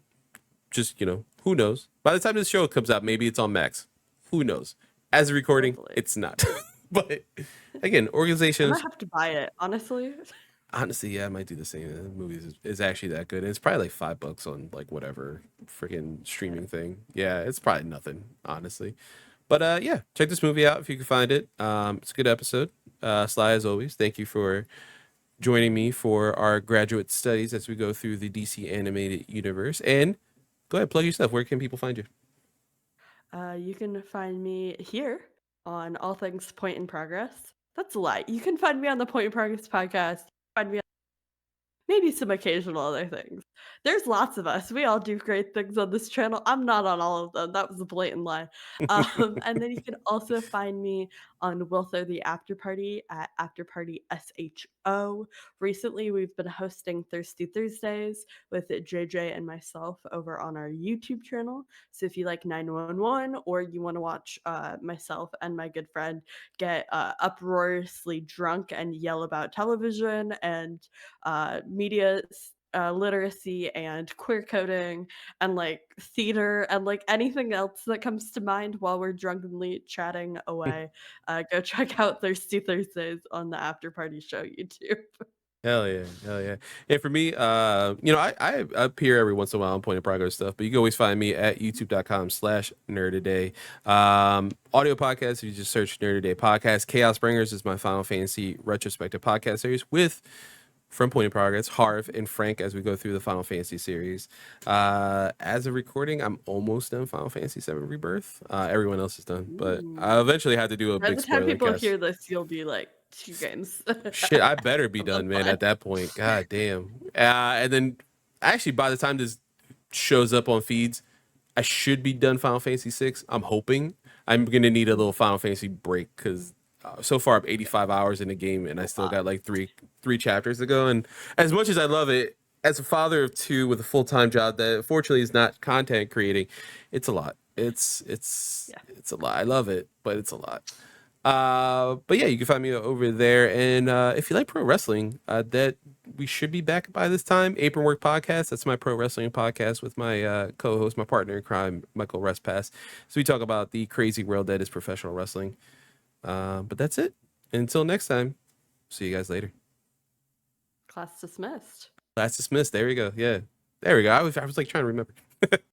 Speaker 1: just who knows? By the time this show comes out, maybe it's on Max. Who knows? As a recording,
Speaker 2: Hopefully.
Speaker 1: it's not. But again,
Speaker 2: I might
Speaker 1: organizations.
Speaker 2: have to buy it, honestly.
Speaker 1: Honestly, yeah, I might do the same. The movie is actually that good. And it's probably like $5 on like whatever freaking streaming thing. Yeah, it's probably nothing, honestly. But yeah, check this movie out if you can find it. It's a good episode. Sly, as always, thank you for joining me for our graduate studies as we go through the DC animated universe. And go ahead, plug your stuff. Where can people find you?
Speaker 2: You can find me here on All Things Point in Progress. That's a lie. You can find me on the Point in Progress podcast. Find me maybe some occasional other things. There's lots of us. We all do great things on this channel. I'm not on all of them. That was a blatant lie. And then you can also find me on Will Throw the After Party at After Party SHO. Recently, we've been hosting Thirsty Thursdays with JJ and myself over on our YouTube channel. So if you like 911 or you want to watch myself and my good friend get uproariously drunk and yell about television and media literacy and queer coding and like theater and like anything else that comes to mind while we're drunkenly chatting away, go check out Thirsty Thursdays on the After Party Show YouTube.
Speaker 1: Hell yeah, hell yeah. And for me, I appear every once in a while on Point of Progress stuff, but you can always find me at youtube.com/nerdaday. Audio podcast, if you just search Nerdaday Podcast. Chaos Bringers is my Final Fantasy retrospective podcast series with from Point of Progress, Harv and Frank as we go through the Final Fantasy series. As of recording, I'm almost done Final Fantasy VII Rebirth. Everyone else is done, but I
Speaker 2: Ooh.
Speaker 1: eventually have to do a
Speaker 2: By
Speaker 1: big
Speaker 2: the time
Speaker 1: spoiler
Speaker 2: people
Speaker 1: cast.
Speaker 2: hear this, you'll be like 2 games.
Speaker 1: Shit, I better be
Speaker 2: That's
Speaker 1: done, man,
Speaker 2: fine.
Speaker 1: at that point. God damn. And then, actually, by the time this shows up on feeds, I should be done Final Fantasy 6. I'm hoping. I'm gonna need a little Final Fantasy break because so far I'm 85 hours in the game and I still got like three chapters to go. And as much as I love it, as a father of two with a full-time job that fortunately is not content creating, it's a lot.
Speaker 2: Yeah.
Speaker 1: It's a lot. I love it, but it's a lot. But yeah, you can find me over there. And if you like pro wrestling, that we should be back by this time. Apron Work Podcast. That's my pro wrestling podcast with my co-host, my partner in crime, Michael Restpass. So we talk about the crazy world that is professional wrestling. But that's it. Until next time, see you guys later.
Speaker 2: Class dismissed.
Speaker 1: Class dismissed. There we go. Yeah, there we go. I was like trying to remember.